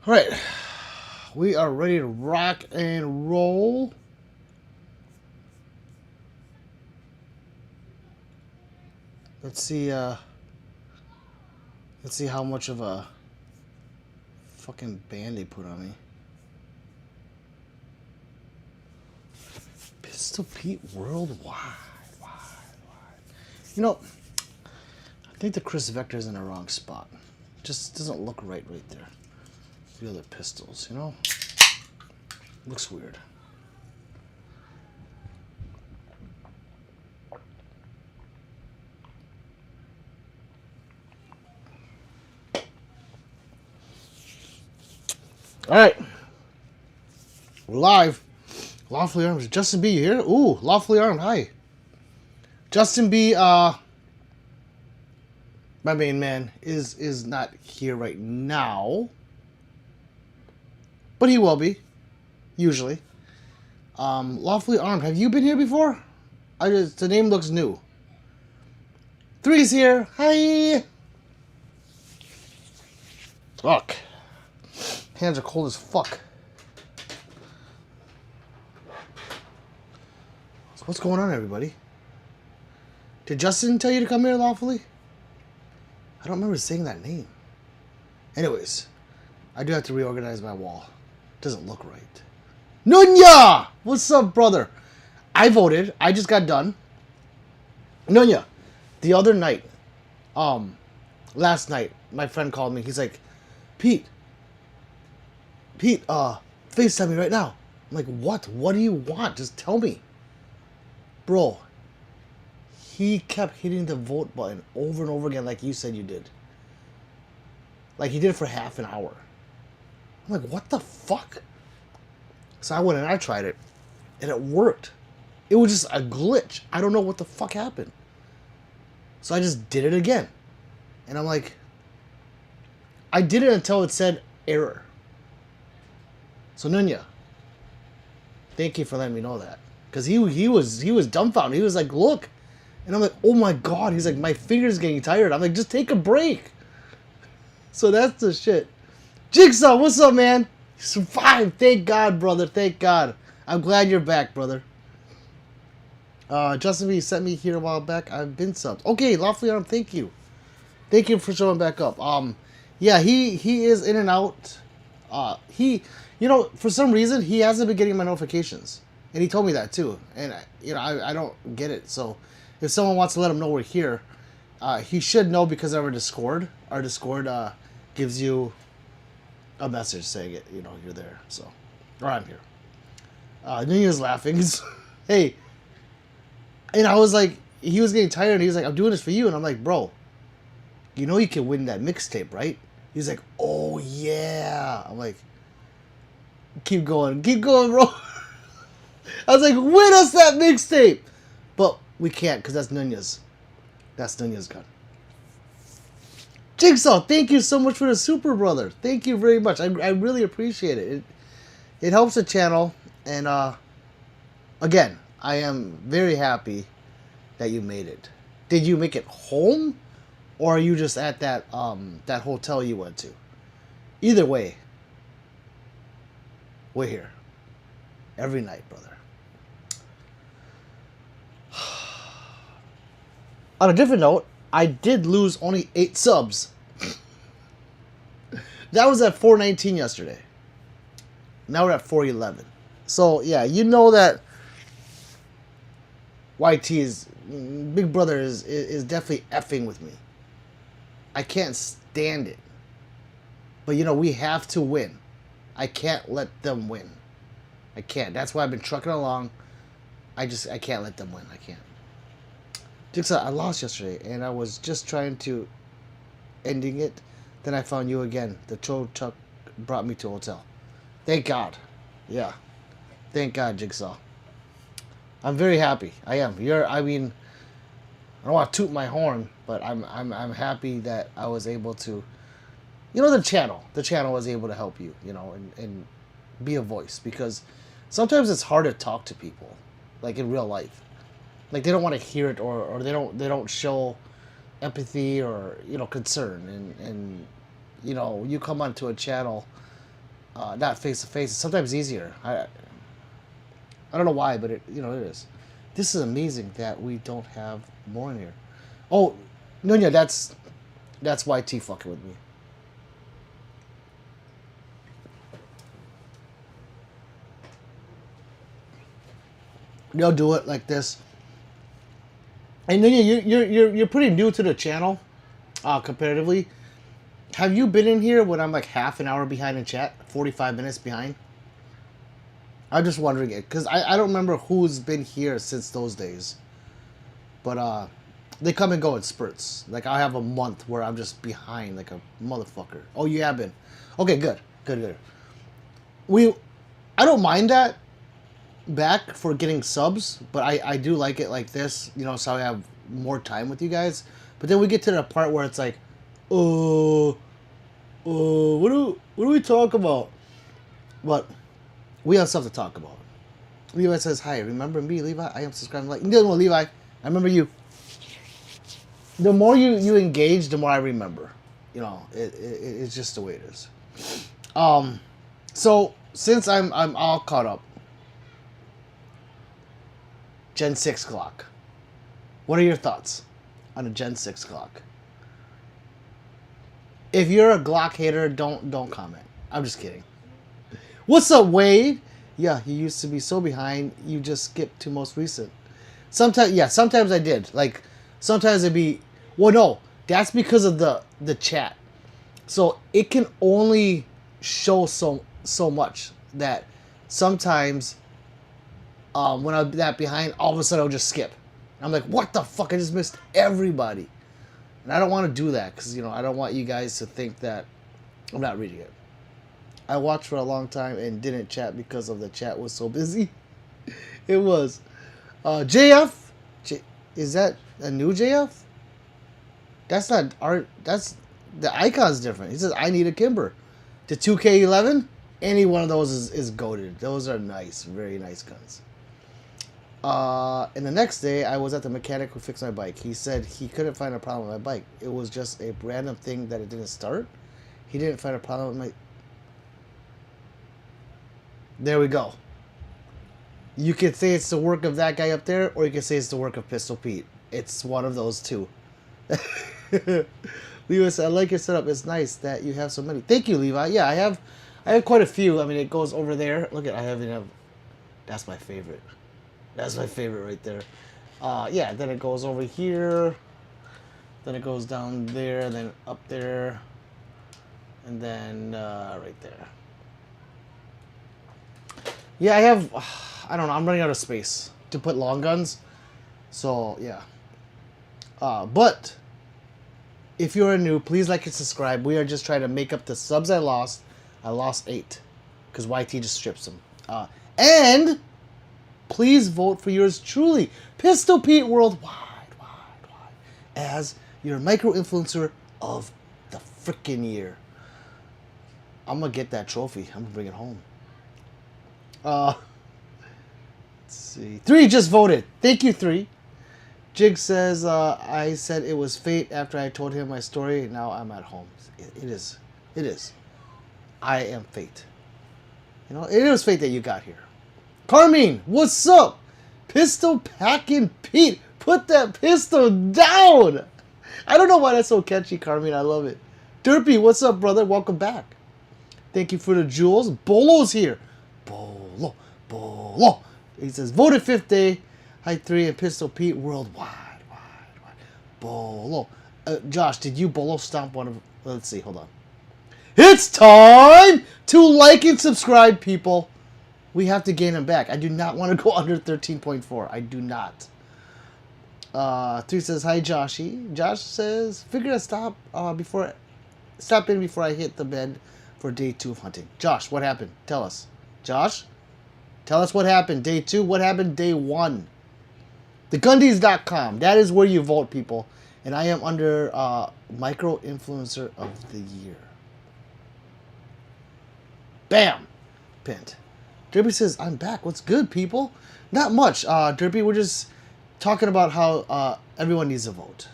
All right, we are ready to rock and roll. Let's see. Let's see how much of a fucking band they put on me. Pistol Pete Worldwide. You know, I think the Chris Vector's in the wrong spot. Just doesn't look right there. The other pistols, you know? Looks weird. All right. We're live. Lawfully Armed. Is Justin B here? Ooh, Lawfully Armed. Hi. Justin B, my main man, is not here right now. But he will be. Usually. Lawfully Armed. Have you been here before? The name looks new. Three's here. Hi. Fuck. Hands are cold as fuck. So what's going on, everybody? Did Justin tell you to come here lawfully? I don't remember saying that name. Anyways, I do have to reorganize my wall. Doesn't look right. Nunya! What's up, brother? I voted. I just got done. Nunya, the other night, last night, my friend called me. He's like, Pete, FaceTime me right now. I'm like, what? What do you want? Just tell me. Bro, he kept hitting the vote button over and over again like you said you did. Like he did it for half an hour. I'm like, what the fuck? So I went and I tried it, and it worked. It was just a glitch. I don't know what the fuck happened. So I just did it again. And I'm like, I did it until it said error. So Nunya, thank you for letting me know that. Because he was dumbfounded. He was like, look. And I'm like, oh my god. He's like, my finger's getting tired. I'm like, just take a break. So that's the shit. Jigsaw, what's up, man? You survived. Thank God, brother. Thank God. I'm glad you're back, brother. Justin B sent me here a while back. I've been subbed. Okay, Lawfully Armed, thank you. Thank you for showing back up. Yeah, he is in and out. For some reason, he hasn't been getting my notifications. And he told me that, too. And, I don't get it. So, if someone wants to let him know we're here, he should know because of our Discord. Our Discord gives you a message saying it, you're there. So, or I'm here. Nina's laughing. Hey. And I was like, he was getting tired. And he was like, I'm doing this for you. And I'm like, bro, you know you can win that mixtape, right? He's like, oh, yeah. I'm like, keep going, bro. I was like, win us that mixtape. But we can't because that's Nunya's. That's Nunya's gun. Jigsaw, thank you so much for the super, brother. Thank you very much. I really appreciate it. It helps the channel. And, again, I am very happy that you made it. Did you make it home? Or are you just at that hotel you went to? Either way, we're here. Every night, brother. On a different note, I did lose only 8 subs. That was at 419 yesterday. Now we're at 411. So, yeah, you know that YT is... Big Brother is definitely effing with me. I can't stand it. But, we have to win. I can't let them win. I can't. That's why I've been trucking along. I can't let them win. I can't. Jigsaw, I lost yesterday, and I was just trying to ending it. Then I found you again. The tow truck brought me to a hotel. Thank God. Yeah. Thank God, Jigsaw. I'm very happy. I am. I don't want to toot my horn, but I'm happy that I was able to, the channel was able to help you, and be a voice, because sometimes it's hard to talk to people, like in real life. Like they don't want to hear it, or they don't show empathy or concern, and you come onto a channel not face to face. It's sometimes easier. I don't know why, but it it is. This is amazing that we don't have more in here. Oh, Nunya, that's YT fucking with me. They'll do it like this. And Nunya, you're pretty new to the channel, comparatively. Have you been in here when I'm like half an hour behind in chat, 45 minutes behind? I'm just wondering it because I don't remember who's been here since those days. But they come and go in spurts. Like I have a month where I'm just behind like a motherfucker. Oh, you have been. Okay, good. I don't mind that back for getting subs, but I do like it like this, so I have more time with you guys. But then we get to the part where it's like, what do we talk about? But we have stuff to talk about. Levi says, hi, remember me, Levi? I am subscribing. Like, no, Levi, I remember you. The more you engage, the more I remember. It's just the way it is. So since I'm all caught up, Gen 6 Glock. What are your thoughts on a Gen 6 Glock? If you're a Glock hater, don't comment. I'm just kidding. What's up, Wade? Yeah, he used to be so behind, you just skipped to most recent. Sometimes I did. Like, sometimes it'd be... Well, no, that's because of the chat. So, it can only show so much that sometimes when I'm that behind, all of a sudden I'll just skip. I'm like, what the fuck? I just missed everybody. And I don't want to do that because, I don't want you guys to think that I'm not reading it. I watched for a long time and didn't chat because of the chat was so busy. It was. JF? Is that a new JF? That's not art. That's... The icon's different. He says, I need a Kimber. The 2K11? Any one of those is goated. Those are nice. Very nice guns. And the next day, I was at the mechanic who fixed my bike. He said he couldn't find a problem with my bike. It was just a random thing that it didn't start. He didn't find a problem with my... There we go. You could say it's the work of that guy up there, or you could say it's the work of Pistol Pete. It's one of those two. Levi said, I like your setup. It's nice that you have so many. Thank you, Levi. Yeah, I have quite a few. I mean, it goes over there. Look at, that's my favorite. That's my favorite right there. Yeah, then it goes over here. Then it goes down there, then up there. And then right there. Yeah, I don't know, I'm running out of space to put long guns. So, yeah. But, if you're new, please like and subscribe. We are just trying to make up the subs I lost. I lost 8. Because YT just strips them. And, please vote for yours truly, Pistol Pete Worldwide, as your micro-influencer of the frickin' year. I'm going to get that trophy. I'm going to bring it home. Let's see. 3 just voted. Thank you, 3. Jig says, I said it was fate after I told him my story. Now I'm at home. It is. It is. I am fate. It is fate that you got here. Carmine, what's up? Pistol packing Pete. Put that pistol down. I don't know why that's so catchy, Carmine. I love it. Derpy, what's up, brother? Welcome back. Thank you for the jewels. Bolo's here. Bolo. He says, voted 5th day. High 3 and Pistol Pete Worldwide. Bolo. Josh, did you Bolo stomp one of... Let's see, hold on. It's time to like and subscribe, people. We have to gain him back. I do not want to go under 13.4. I do not. 3 says, hi, Joshy. Josh says, figure to stop in before I hit the bed for day 2 of hunting. Josh, what happened? Tell us. Josh, tell us what happened. Day 2. What happened day 1? TheGundies.com. That is where you vote, people. And I am under Micro Influencer of the Year. Bam! Pinned. Derpy says, I'm back. What's good, people? Not much. Derpy, we're just talking about how everyone needs a vote.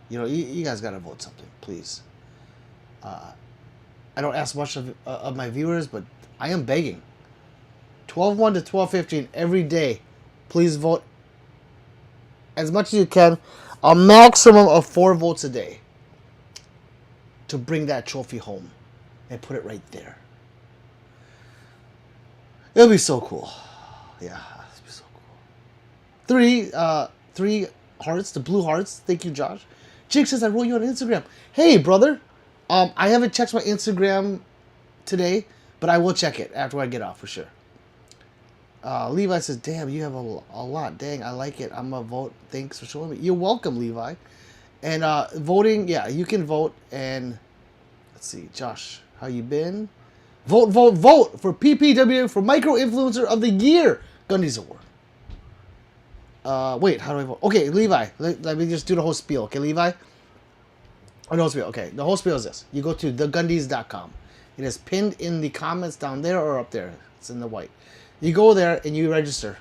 You guys got to vote something, please. I don't ask much of my viewers, but I am begging. 12:01 to 12:15 every day. Please vote as much as you can. A maximum of 4 votes a day to bring that trophy home and put it right there. It'll be so cool. Yeah, it'll be so cool. Three hearts, the blue hearts. Thank you, Josh. Jake says I wrote you on Instagram. Hey, brother. I haven't checked my Instagram today, but I will check it after I get off for sure. Levi says, damn, you have a lot. Dang, I like it. I'm going to vote. Thanks for showing me. You're welcome, Levi. And voting, yeah, you can vote. And let's see, Josh, how you been? Vote for PPW for Micro Influencer of the Year. Gundy's Award. Wait, how do I vote? Okay, Levi, let me just do the whole spiel. Okay, Levi? Oh, the whole spiel. Okay, the whole spiel is this. You go to thegundys.com. It is pinned in the comments down there or up there. It's in the white. You go there and you register.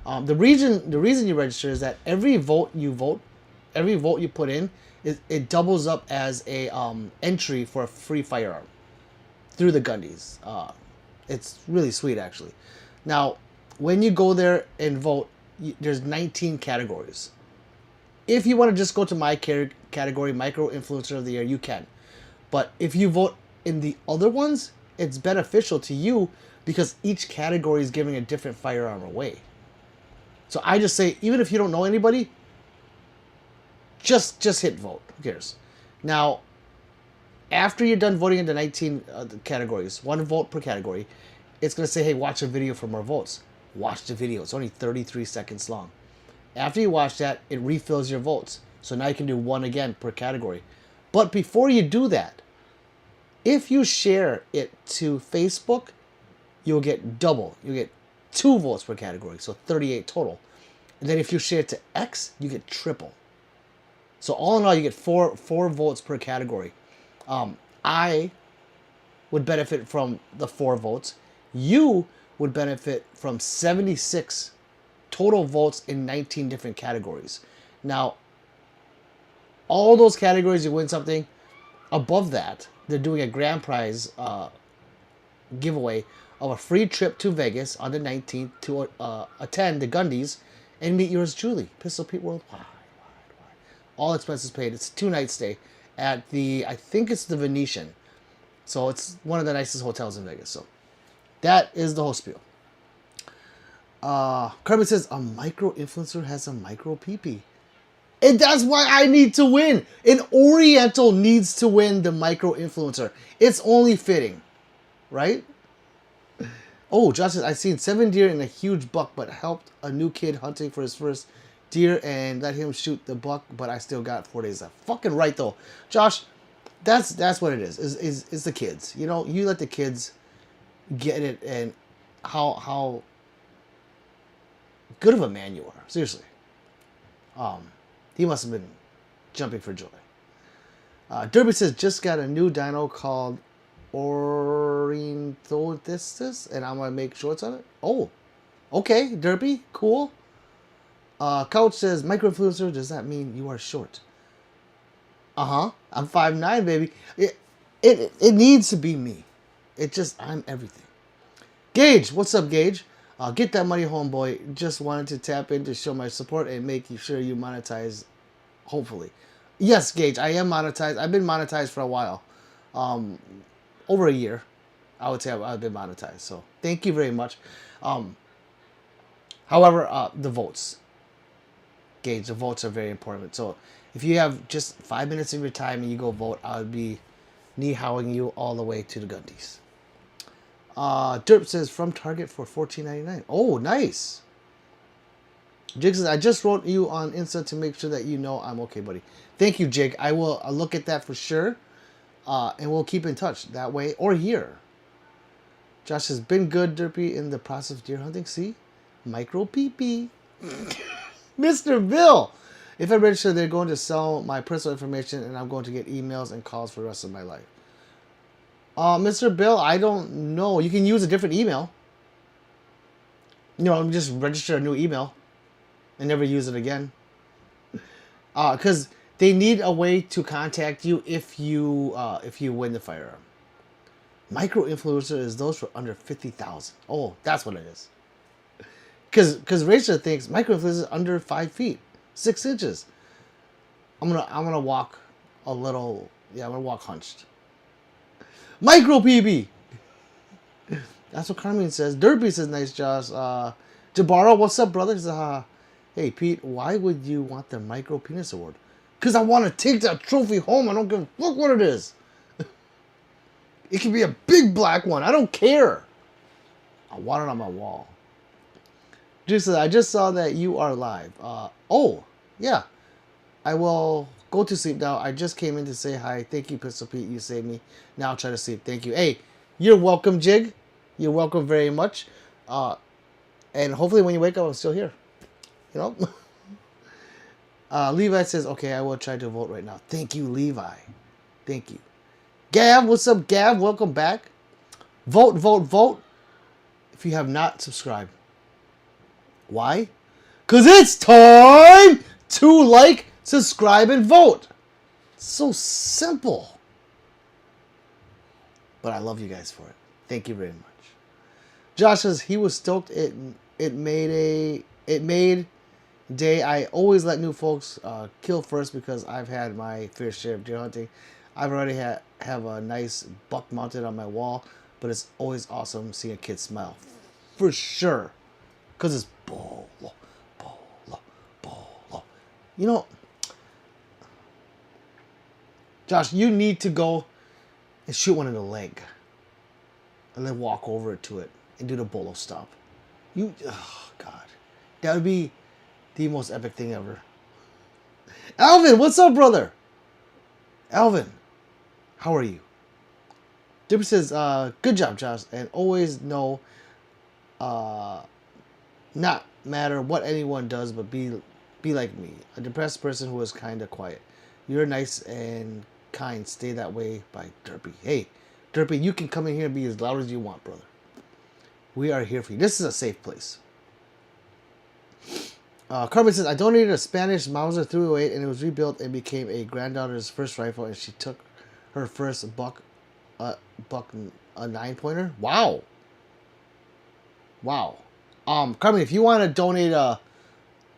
The reason you register is that every vote you put in, it doubles up as a entry for a free firearm through the Gundys. It's really sweet, actually. Now, when you go there and vote, there's 19 categories. If you want to just go to my category, Micro Influencer of the Year, you can. But if you vote in the other ones, it's beneficial to you because each category is giving a different firearm away. So I just say, even if you don't know anybody, just hit vote. Who cares? Now, after you're done voting into 19 categories, 1 vote per category, it's going to say, hey, watch a video for more votes. Watch the video. It's only 33 seconds long. After you watch that, it refills your votes. So now you can do 1 again per category. But before you do that, if you share it to Facebook, you'll get double. You get 2 votes per category, so 38 total. And then if you share it to X, you get triple. So all in all, you get 4 votes per category. I would benefit from the 4 votes. You would benefit from 76 total votes in 19 different categories. Now, all those categories, you win something. Above that, they're doing a grand prize giveaway of a free trip to Vegas on the 19th to attend the Gundys and meet yours truly, Pistol Pete Worldwide. All expenses paid. It's a 2-night stay at I think it's the Venetian. So it's one of the nicest hotels in Vegas. So that is the whole spiel. Kirby says, a micro influencer has a micro PP. And that's why I need to win. An Oriental needs to win the micro influencer. It's only fitting. Right? Oh, Josh says, I've seen 7 deer and a huge buck, but helped a new kid hunting for his first deer and let him shoot the buck, but I still got 4 days left. Fucking right, though. Josh, that's what it is. Is the kids. You know, you let the kids get it and how good of a man you are. Seriously. He must have been jumping for joy. Derby says, just got a new dino called Ornitholithis, and I'm going to make shorts on it. Oh, okay, Derby, cool. Couch says, micro-influencer, does that mean you are short? Uh-huh, I'm 5'9", baby. It needs to be me. I'm everything. Gage, what's up, Gage? Get that money, homeboy. Just wanted to tap in to show my support and make sure you monetize, hopefully. Yes, Gage, I am monetized. I've been monetized for a while. Over a year, I would say I've been monetized. So thank you very much. However, the votes. Gage, the votes are very important. So if you have just 5 minutes of your time and you go vote, I would be knee-howing you all the way to the Gundys. Derp says, from Target for $14.99. Oh, nice. Jake says, I just wrote you on Insta to make sure that you know I'm okay, buddy. Thank you, Jake. I'll look at that for sure. And we'll keep in touch that way or here. Josh has been good, Derpy, in the process of deer hunting. See? Micro PP. Mr. Bill. If I register, they're going to sell my personal information and I'm going to get emails and calls for the rest of my life. Mr. Bill, I don't know. You can use a different email. You know, just register a new email and never use it again. Because they need a way to contact you if you win the firearm. Micro influencer is those for under 50,000. Oh, that's what it is. Because Rachel thinks micro influencer is under 5 feet, 6 inches. I'm gonna walk a little. Yeah, I'm gonna walk hunched. Micro PB. That's what Carmen says. Derpy says, nice, Josh. Jabaro, what's up, brother? He says, hey, Pete, why would you want the micro penis award? Because I want to take that trophy home. I don't give a fuck what it is. It could be a big black one. I don't care. I want it on my wall. Just I just saw that you are live. Oh, yeah. I will go to sleep now. I just came in to say hi. Thank you, Pistol Pete. You saved me. Now I'll try to sleep. Thank you. Hey, you're welcome, Jig. You're welcome very much. And hopefully when you wake up, I'm still here. You know? Levi says, okay, I will try to vote right now. Thank you, Levi. Thank you. Gav, what's up, Gav? Welcome back. Vote, vote, vote. If you have not subscribed. Why? Because it's time to like, subscribe, and vote. It's so simple. But I love you guys for it. Thank you very much. Josh says he was stoked. It made day. I always let new folks kill first because I've had my fair share of deer hunting. I've already have a nice buck mounted on my wall, but it's always awesome seeing a kid smile. For sure. Because it's bolo, bolo, bolo. You know, Josh, you need to go and shoot one in the leg. And then walk over to it and do the bolo stop. Oh, God. That would be the most epic thing ever. Alvin, what's up, brother? Alvin, how are you? Dipper says, good job, Josh. And always know, not matter what anyone does, but be like me. A depressed person who is kind of quiet. You're nice and kind. Stay that way by Derpy. Hey, Derpy, you can come in here and be as loud as you want, brother. We are here for you. This is a safe place. Carmen says, I donated a Spanish Mauser 308 and it was rebuilt and became a granddaughter's first rifle, and she took her first buck a 9-pointer. Wow. Wow. Carmen, if you want to donate a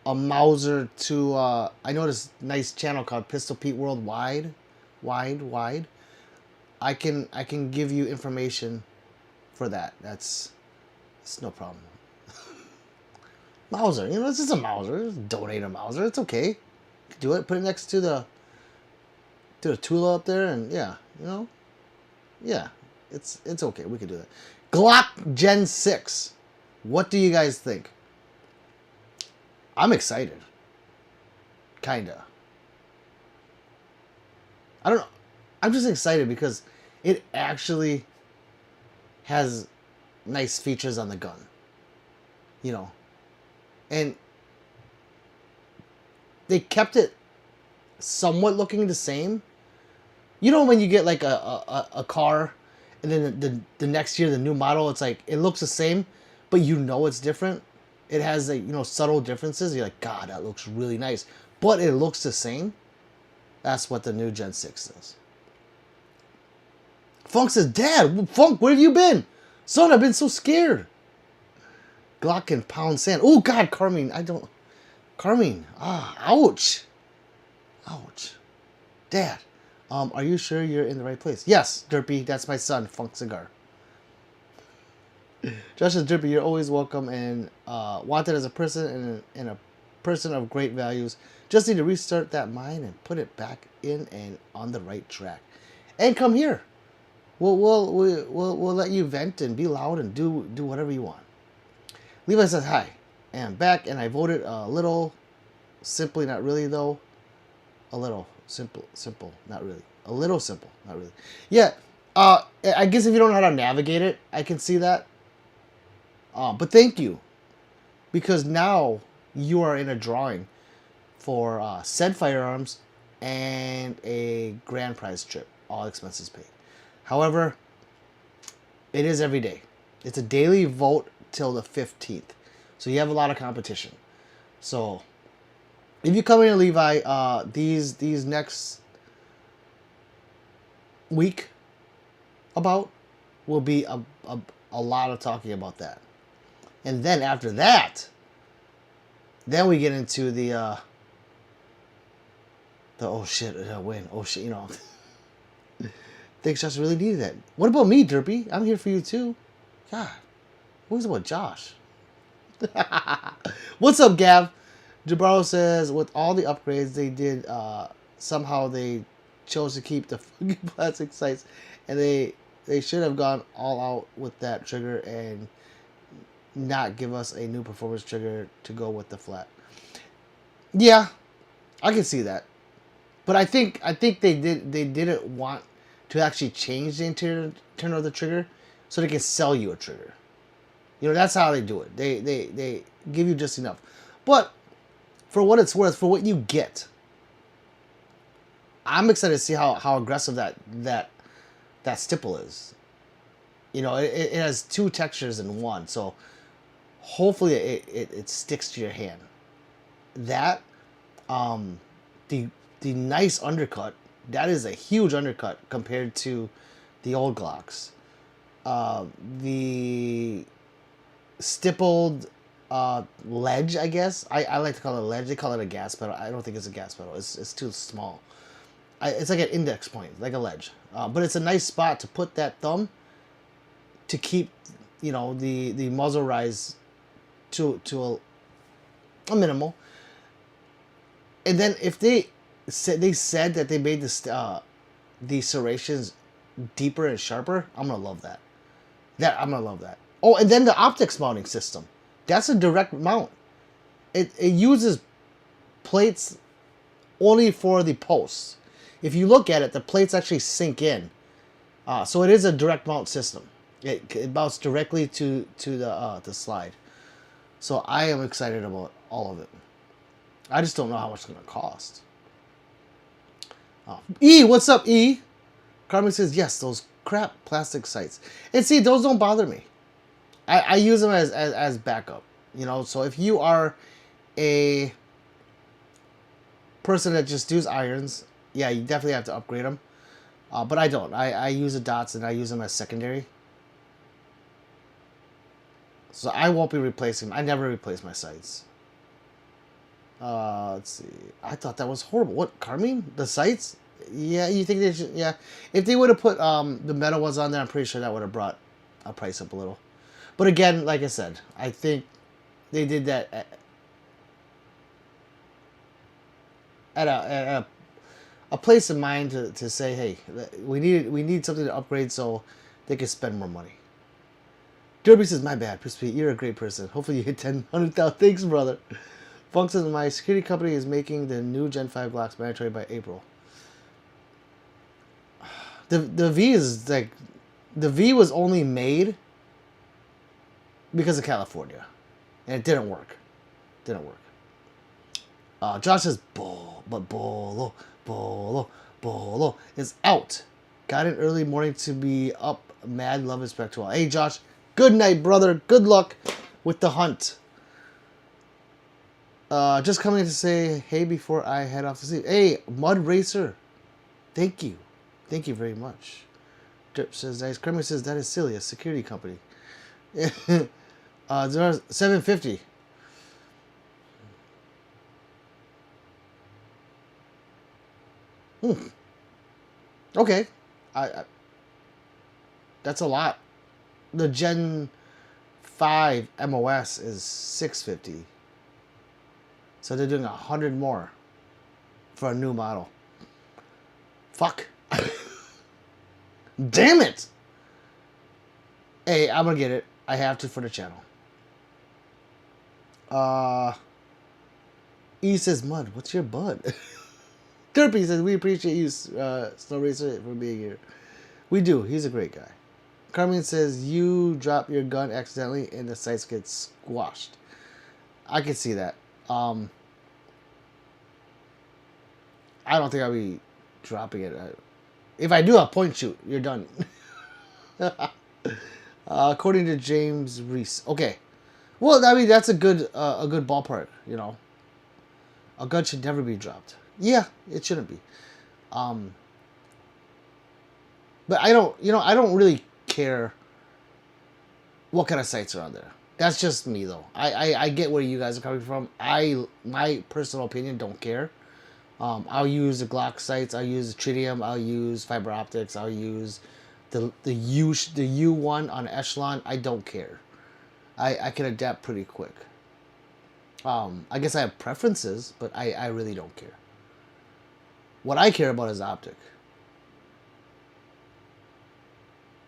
Mauser to I know this nice channel called Pistol Pete Worldwide, wide. I can give you information for that. It's no problem. Mauser, you know, this is a Mauser. Just donate a Mauser. It's okay. You can do it. Put it next to the Tula up there, and yeah, you know, yeah, it's okay. We can do that. Glock Gen 6. What do you guys think? I'm excited. Kinda. I don't know. I'm just excited because it actually has nice features on the gun. You know. And they kept it somewhat looking the same. You know when you get like a car and then the next year the new model, it's like it looks the same, but you know it's different. It has like, you know, subtle differences. You're like, God, that looks really nice. But it looks the same. That's what the new Gen 6 does. Funk says, Dad, Funk, where have you been? Son, I've been so scared. Glock and pound sand. Oh, God, Carmine, Carmine, ouch. Ouch. Dad, are you sure you're in the right place? Yes, Derpy, that's my son, Funk Cigar. Josh says, Derpy, you're always welcome and wanted as a person and a person of great values. Just need to restart that mind and put it back in and on the right track. And come here. We'll let you vent and be loud and do whatever you want. Levi says, hi, and I'm back, and I voted a little, simply, not really, though. A little, simple, not really. A little simple, not really. Yeah, I guess if you don't know how to navigate it, I can see that. But thank you, because now you are in a drawing for said firearms and a grand prize trip, all expenses paid. However, it is every day. It's a daily vote till the 15th. So you have a lot of competition. So if you come in, Levi, these next week, about, will be a lot of talking about that. And then after that, then we get into the oh shit, win. Oh shit, you know. Think Josh really needed that. What about me, Derpy? I'm here for you too. God, what was about Josh? What's up, Gav? Jabaro says, with all the upgrades they did, somehow they chose to keep the funky plastic sights, and they should have gone all out with that trigger and not give us a new performance trigger to go with the flat. Yeah, I can see that, but I think they didn't want to actually change the interior of the trigger so they can sell you a trigger. You know, that's how they do it. They give you just enough. But for what it's worth, for what you get, I'm excited to see how aggressive that stipple is. You know, it has two textures in one, so hopefully it sticks to your hand. That, the nice undercut, that is a huge undercut compared to the old Glocks. The stippled ledge, I guess. I like to call it a ledge. They call it a gas pedal. I don't think it's a gas pedal. It's too small. It's like an index point, like a ledge. But it's a nice spot to put that thumb to keep, you know, the muzzle rise to a minimal. And then if they said that they made the serrations deeper and sharper, I'm gonna love that. I'm gonna love that. Oh, and then the optics mounting system. That's a direct mount. It uses plates only for the posts. If you look at it, the plates actually sink in. So it is a direct mount system. It mounts directly to the slide. So I am excited about all of it. I just don't know how much it's going to cost. E, what's up, E? Carmen says, yes, those crap plastic sights. And see, those don't bother me. I use them as backup. You know, so if you are a person that just does irons, yeah, you definitely have to upgrade them. But I don't. I use the dots and I use them as secondary. So I won't be replacing them. I never replace my sights. Let's see. I thought that was horrible. What, Carmine? The sights? Yeah, you think they should? Yeah. If they would have put the metal ones on there, I'm pretty sure that would have brought a price up a little. But again, like I said, I think they did that at a place in mind to say, hey, we need something to upgrade so they can spend more money. Derby says, my bad, Pete, you're a great person. Hopefully you hit 100,000. Thanks, brother. Funk says, my security company is making the new Gen 5 Glocks mandatory by April. The V is like, the V was only made because of California, and it didn't work. Josh says, Bolo is out. Got an early morning to be up. Mad love is spectral. Hey, Josh. Good night, brother. Good luck with the hunt. Just coming to say hey before I head off to sleep. Hey, Mud Racer. Thank you. Thank you very much. Drip says, nice. Kramer says, that is silly. A security company. 750. Okay. I that's a lot. The Gen 5 MOS is 650. So they're doing 100 more for a new model. Fuck. Damn it. Hey, I'm gonna get it. I have to for the channel. E says, Mud, what's your bud? Derpy says, we appreciate you, Snow Racer, for being here. We do. He's a great guy. Carmen says, you drop your gun accidentally and the sights get squashed. I can see that. I don't think I'll be dropping it. If I do a point shoot, you're done. According to James Reese. Okay. Well, I mean, that's a good ballpark, you know. A gun should never be dropped. Yeah, it shouldn't be. But I don't really care what kind of sights are on there. That's just me though. I get where you guys are coming from. My personal opinion, don't care. I'll use the Glock sights. I'll use the tritium. I'll use fiber optics. I'll use the U1 on Echelon. I don't care. I can adapt pretty quick. I guess I have preferences, but I really don't care. What I care about is optic.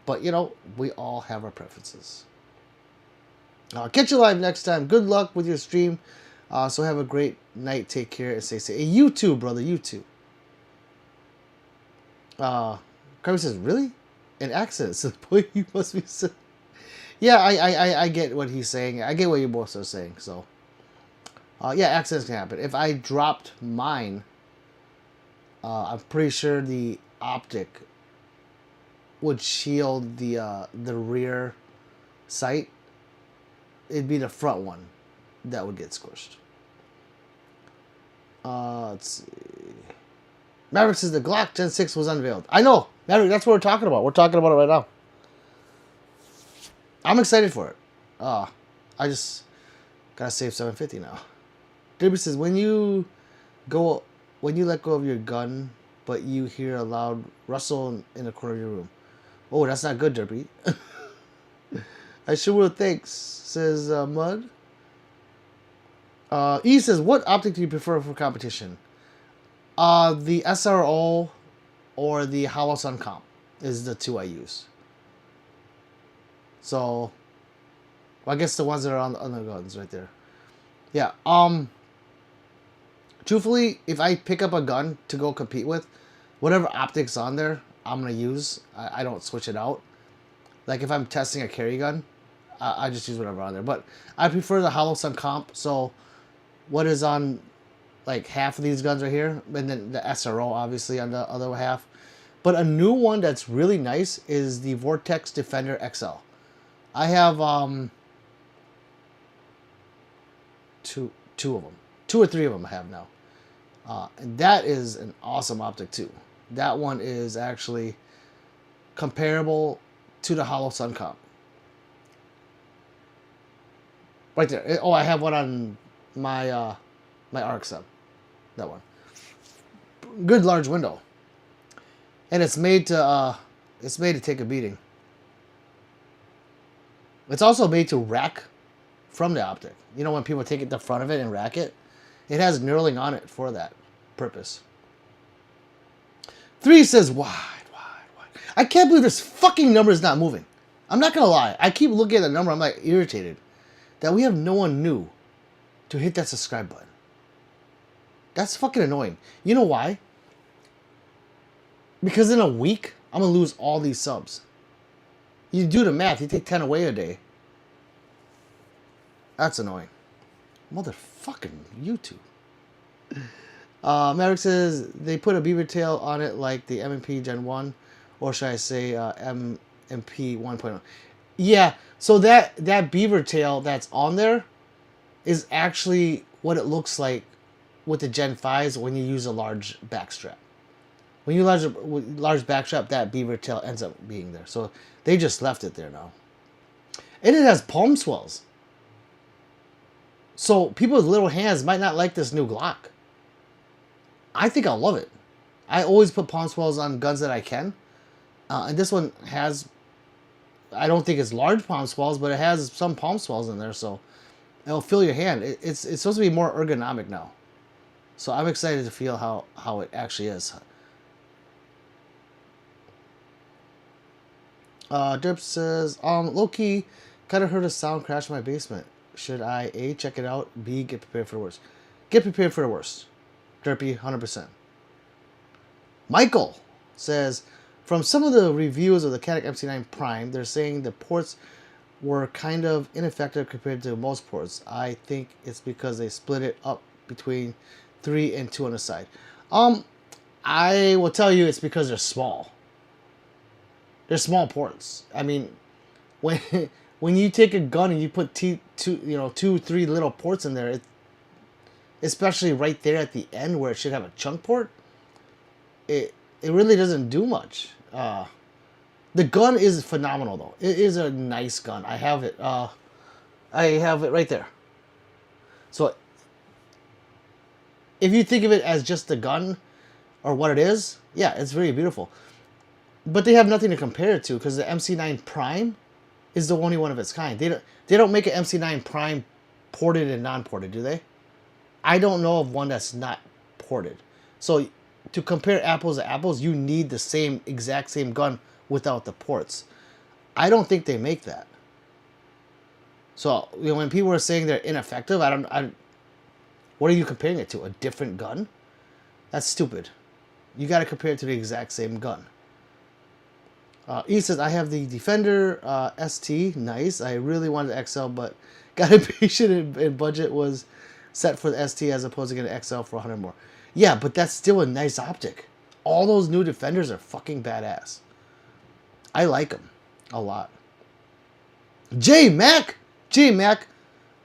But, you know, we all have our preferences. I'll catch you live next time. Good luck with your stream. So have a great night. Take care and stay safe. Hey, you too, brother. You too. Kirby says, really? An accent. So, boy, you must be sick. Yeah, I get what he's saying. I get what you both are saying. So, yeah, accidents can happen. If I dropped mine, I'm pretty sure the optic would shield the rear sight. It'd be the front one that would get squished. Let's see. Maverick says the Glock Gen 6 was unveiled. I know, Maverick, that's what we're talking about. We're talking about it right now. I'm excited for it. I just gotta save $750 now. Derby says when you let go of your gun, but you hear a loud rustle in the corner of your room. Oh, that's not good, Derby. I sure will. Thanks, says Mud. E says, what optic do you prefer for competition? The SRO or the Holosun Comp is the two I use. So, well, I guess the ones that are on the guns right there. Yeah. Truthfully, if I pick up a gun to go compete with, whatever optics on there, I'm gonna use. I don't switch it out. Like if I'm testing a carry gun, I just use whatever on there. But I prefer the Holosun Comp. So, what is on like half of these guns right here, and then the SRO obviously on the other half. But a new one that's really nice is the Vortex Defender XL. I have two of them, 2 or 3 of them I have now, and that is an awesome optic too. That one is actually comparable to the Holosun Comp. Right there. Oh, I have one on my my RX-7. That one. Good large window. And it's made to take a beating. It's also made to rack from the optic. You know when people take it the front of it and rack it? It has knurling on it for that purpose. 3 says, why? I can't believe this fucking number is not moving. I'm not gonna lie. I keep looking at the number. I'm like irritated that we have no one new to hit that subscribe button. That's fucking annoying. You know why? Because in a week, I'm gonna lose all these subs. You do the math. You take 10 away a day. That's annoying. Motherfucking YouTube. Maverick says they put a beaver tail on it like the M&P Gen 1, or should I say M&P 1.0. Yeah, so that beaver tail that's on there is actually what it looks like with the Gen 5s when you use a large backstrap. When you use a large backstrap, that beaver tail ends up being there. So they just left it there now. And it has palm swells. So people with little hands might not like this new Glock. I think I'll love it. I always put palm swells on guns that I can. And this one has, I don't think it's large palm swells, but it has some palm swells in there. So it'll fill your hand. It's supposed to be more ergonomic now. So I'm excited to feel how it actually is. Derp says, low-key, kind of heard a sound crash in my basement. Should I A, check it out, B, get prepared for the worst? Get prepared for the worst. Derpy, 100%. Michael says, from some of the reviews of the Canik MC9 Prime, they're saying the ports were kind of ineffective compared to most ports. I think it's because they split it up between 3 and 2 on the side. I will tell you it's because they're small. They're small ports. I mean, when you take a gun and you put two, 3 little ports in there, especially right there at the end where it should have a chunk port, it really doesn't do much. The gun is phenomenal, though. It is a nice gun. I have it. I have it right there. So, if you think of it as just the gun or what it is, yeah, it's very beautiful. But they have nothing to compare it to because the MC9 Prime is the only one of its kind. They don't make an MC9 Prime ported and non-ported, do they? I don't know of one that's not ported. So to compare apples to apples, you need the exact same gun without the ports. I don't think they make that. So when people are saying they're ineffective, what are you comparing it to? A different gun? That's stupid. You got to compare it to the exact same gun. E says, I have the Defender ST. Nice. I really wanted the XL, but got impatient and budget was set for the ST as opposed to getting an XL for 100 more. Yeah, but that's still a nice optic. All those new Defenders are fucking badass. I like them a lot. J-Mac,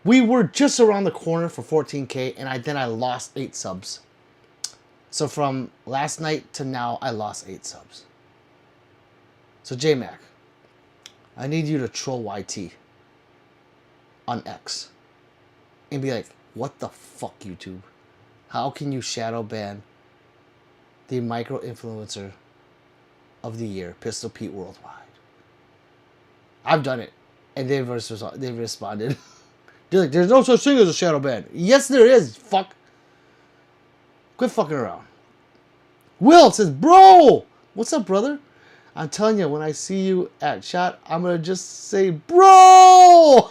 we were just around the corner for 14K, and then I lost 8 subs. So from last night to now, I lost 8 subs. So J-Mac, I need you to troll YT on X and be like, what the fuck, YouTube? How can you shadow ban the micro influencer of the year, Pistol Pete Worldwide? I've done it, and they've responded. They're like, there's no such thing as a shadow ban. Yes, there is. Fuck. Quit fucking around. Will says, bro, what's up, brother? I'm telling you, when I see you at shot, I'm going to just say, bro!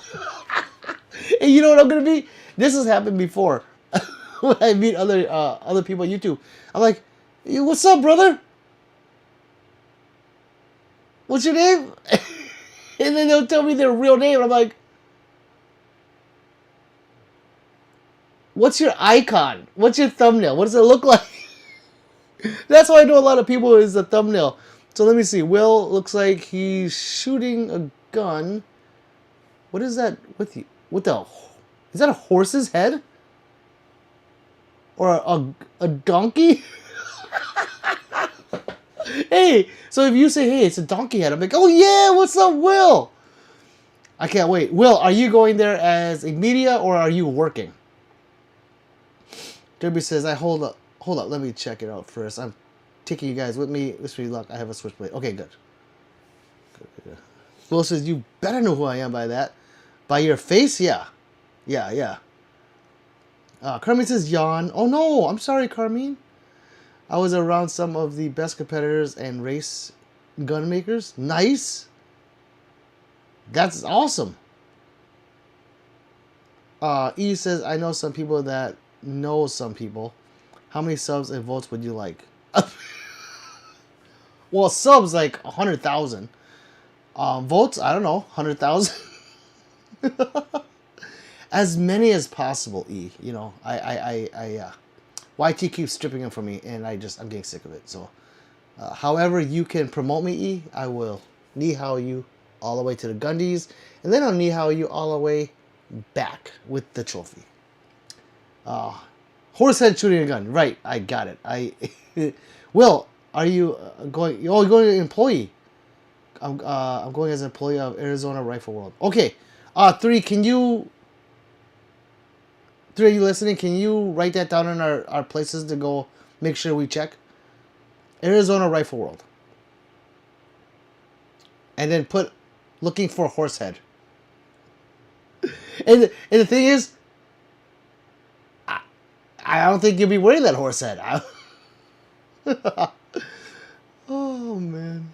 And you know what I'm going to be? This has happened before. When I meet other people on YouTube. I'm like, what's up, brother? What's your name? And then they'll tell me their real name. And I'm like, what's your icon? What's your thumbnail? What does it look like? That's why I know a lot of people is the thumbnail. So let me see. Will looks like he's shooting a gun. What is that with you? Is that a horse's head? Or a donkey? Hey, so if you say, hey, it's a donkey head, I'm like, oh yeah, what's up, Will? I can't wait. Will, are you going there as a media or are you working? Derby says, hold up, let me check it out first. I'm taking you guys with me. Wish me luck. I have a switchblade. Okay, good. Will says, you better know who I am by that. By your face? Yeah. Carmine says, yawn. Oh no, I'm sorry, Carmine. I was around some of the best competitors and race gun makers. Nice. That's awesome. E says, I know some people that know some people. How many subs and votes would you like? Well, subs like 100,000. Votes, I don't know, 100,000. As many as possible, E. You know, YT keeps stripping them from me, and I'm getting sick of it. So, however you can promote me, E, I will knee-how you all the way to the Gundies, and then I'll knee-how you all the way back with the trophy. Horsehead shooting a gun. Right, I got it. Will, are you going? Oh, you're going to employee. I'm going as an employee of Arizona Rifle World. Okay. 3, can you... 3, are you listening? Can you write that down in our places to go make sure we check? Arizona Rifle World. And then put looking for Horsehead. And the thing is, I don't think you'll be wearing that Horsehead. Oh, man.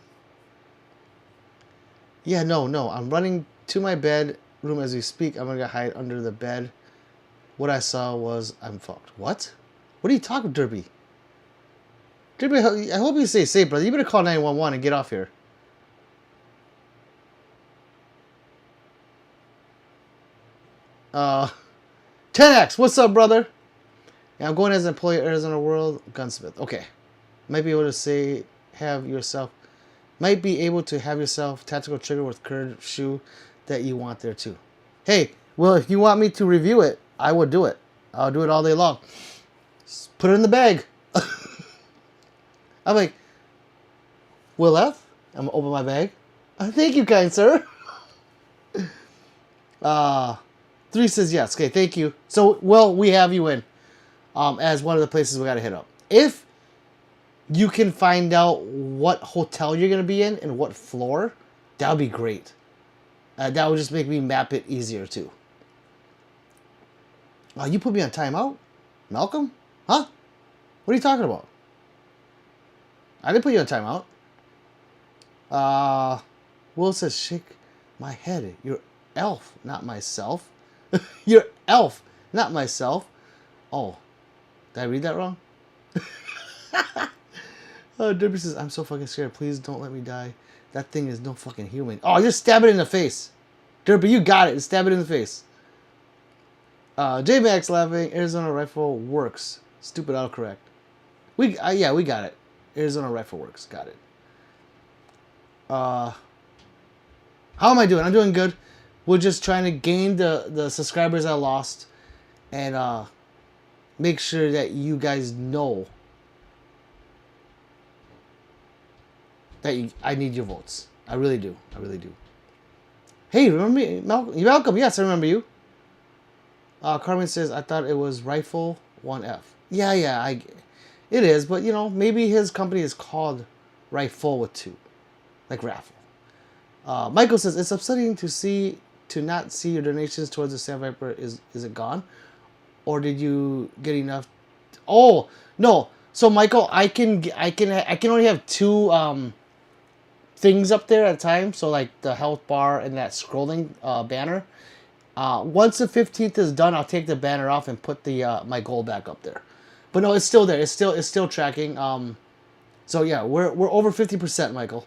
Yeah, no. I'm running to my bedroom as we speak. I'm going to hide under the bed. What I saw was, I'm fucked. What? What are you talking, Derby? Derby, I hope you stay safe, brother. You better call 911 and get off here. Uh, 10X, what's up, brother? Yeah, I'm going as an employee at Arizona World Gunsmith. Okay. Might be able to have yourself tactical trigger with curved shoe that you want there too. Hey, well, if you want me to review it, I would do it. I'll do it all day long. Just put it in the bag. I'm like, Will F? I'm gonna open my bag. Thank you, kind sir. 3 says yes. Okay, thank you. So, well, we have you in as one of the places we gotta hit up. If you can find out what hotel you're gonna be in and what floor, that would be great. That would just make me map it easier too. You put me on timeout, Malcolm? Huh? What are you talking about? I didn't put you on timeout. Will says, shake my head. You're elf, not myself. You're elf, not myself. Oh, did I read that wrong? Derby says, I'm so fucking scared. Please don't let me die. That thing is no fucking human. Oh, just stab it in the face. Derby, you got it. Stab it in the face. J-Max laughing. Arizona rifle works. Stupid autocorrect. Yeah, we got it. Arizona rifle works. Got it. How am I doing? I'm doing good. We're just trying to gain the subscribers I lost and make sure that you guys know that I need your votes. I really do. I really do. Hey, remember me? Malcolm? You're welcome. Yes, I remember you. Carmen says, I thought it was Rifle 1F. Yeah, it is, but you know, maybe his company is called Rifle with 2. Like raffle. Michael says, it's upsetting to not see your donations towards the Sandviper. Is it gone? Or did you get enough? Oh, no. So Michael, I can only have 2 things up there at a time. So like the health bar and that scrolling banner. Once the 15th is done, I'll take the banner off and put the my goal back up there. But no, it's still there. It's still tracking. So yeah, we're over 50%, Michael.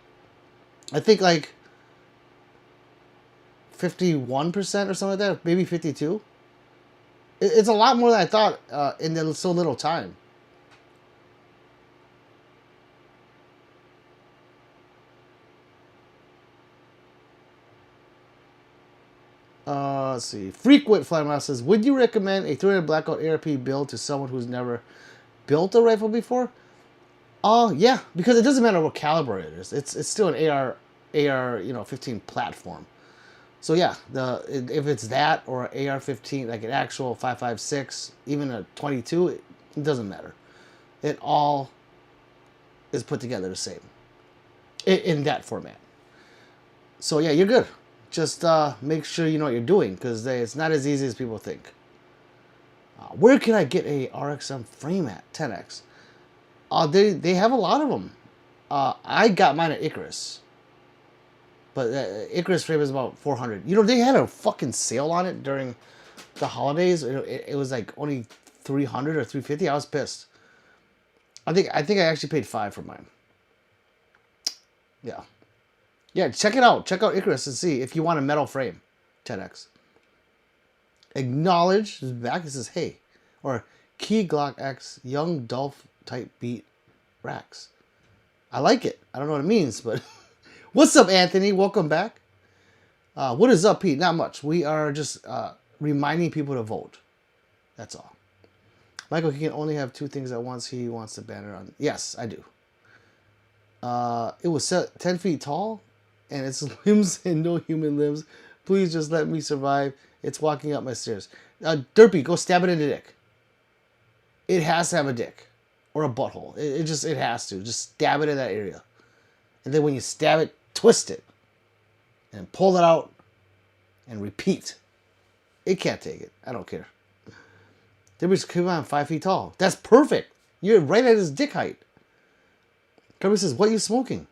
I think like 51% or something like that, maybe 52. It's a lot more than I thought in so little time. Let's see. Frequent Flymouse says, would you recommend a 300 Blackout ARP build to someone who's never built a rifle before? Yeah, because it doesn't matter what caliber it is. It's still an AR 15 platform. So yeah, if it's that or an AR-15, like an actual 5.56, even a 22, it doesn't matter. It all is put together the same in that format. So yeah, you're good. Just make sure you know what you're doing, because it's not as easy as people think. Where can I get a RXM frame at 10x? They have a lot of them. I got mine at Icarus. But Icarus frame is about 400. You know, they had a fucking sale on it during the holidays. It was like only 300 or 350. I was pissed. I think I actually paid $5 for mine. Yeah. Yeah, check it out. Check out Icarus and see if you want a metal frame. 10x. Acknowledge is back. It says, hey. Or Key Glock X Young Dolph type beat racks. I like it. I don't know what it means, but... What's up, Anthony? Welcome back. What is up, Pete? Not much. We are just reminding people to vote. That's all. Michael, he can only have 2 things at once. He wants the banner on. Yes, I do. It was 10 feet tall, and its limbs and no human limbs. Please just let me survive. It's walking up my stairs. Derpy, go stab it in the dick. It has to have a dick. Or a butthole. It has to. Just stab it in that area. And then when you stab it, twist it. And pull it out. And repeat. It can't take it. I don't care. Derpy's come on 5 feet tall. That's perfect. You're right at his dick height. Kirby says, what are you smoking?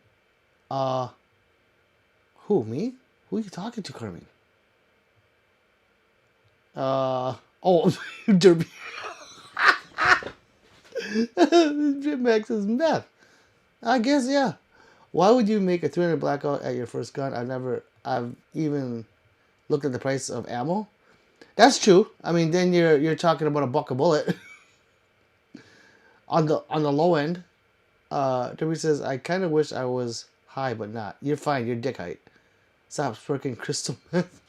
Who, me? Who are you talking to, Kirby? Derby. Jim Max is meth. I guess, yeah. Why would you make a 300 blackout at your first gun? I've even looked at the price of ammo. That's true. I mean, then you're talking about $1 a bullet. on the low end. Derby says, I kind of wish I was high, but not. You're fine. You're dick height. Stop sparking crystal meth.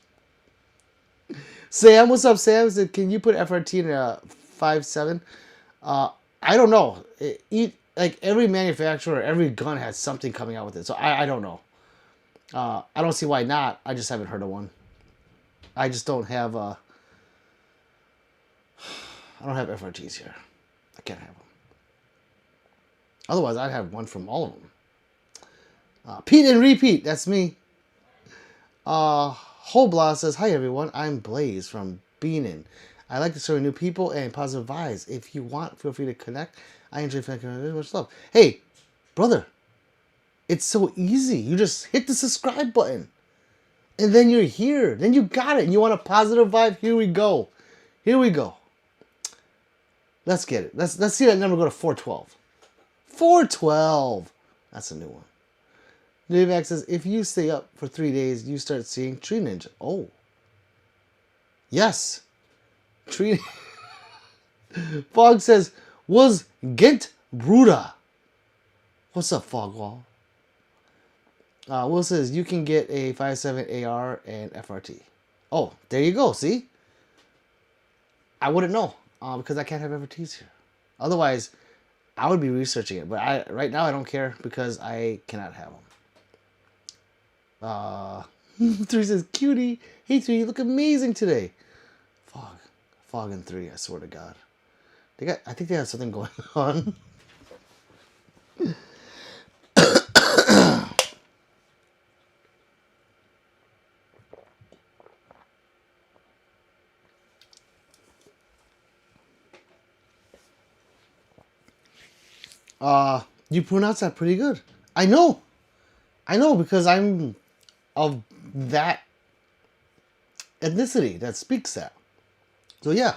Sam, what's up, Sam? Said, can you put FRT in a 5.7? I don't know. like every manufacturer, every gun has something coming out with it. So I don't know. I don't see why not. I just haven't heard of one. I just don't have I don't have FRTs here. I can't have them. Otherwise, I'd have one from all of them. Pete and Repeat, that's me. Hobla says, hi everyone, I'm Blaze from Beanin. I like to serve new people and positive vibes. If you want, feel free to connect. I enjoy connecting. Much love. Hey, brother, it's so easy. You just hit the subscribe button. And then you're here. Then you got it. And you want a positive vibe? Here we go. Here we go. Let's get it. Let's see that number go to 412. 412. That's a new one. Dave says, if you stay up for 3 days, you start seeing Tree Ninja. Oh. Yes. Tree. Fog says, was Gent Bruda. What's up, Fogwall? Will says, you can get a 5.7 AR and FRT. Oh, there you go. See? I wouldn't know because I can't have FRTs here. Otherwise, I would be researching it. But right now, I don't care because I cannot have them. 3 says, cutie. Hey, 3, you look amazing today. Fog and 3, I swear to God. I think they have something going on. You pronounce that pretty good. I know because I'm of that ethnicity that speaks that. So yeah,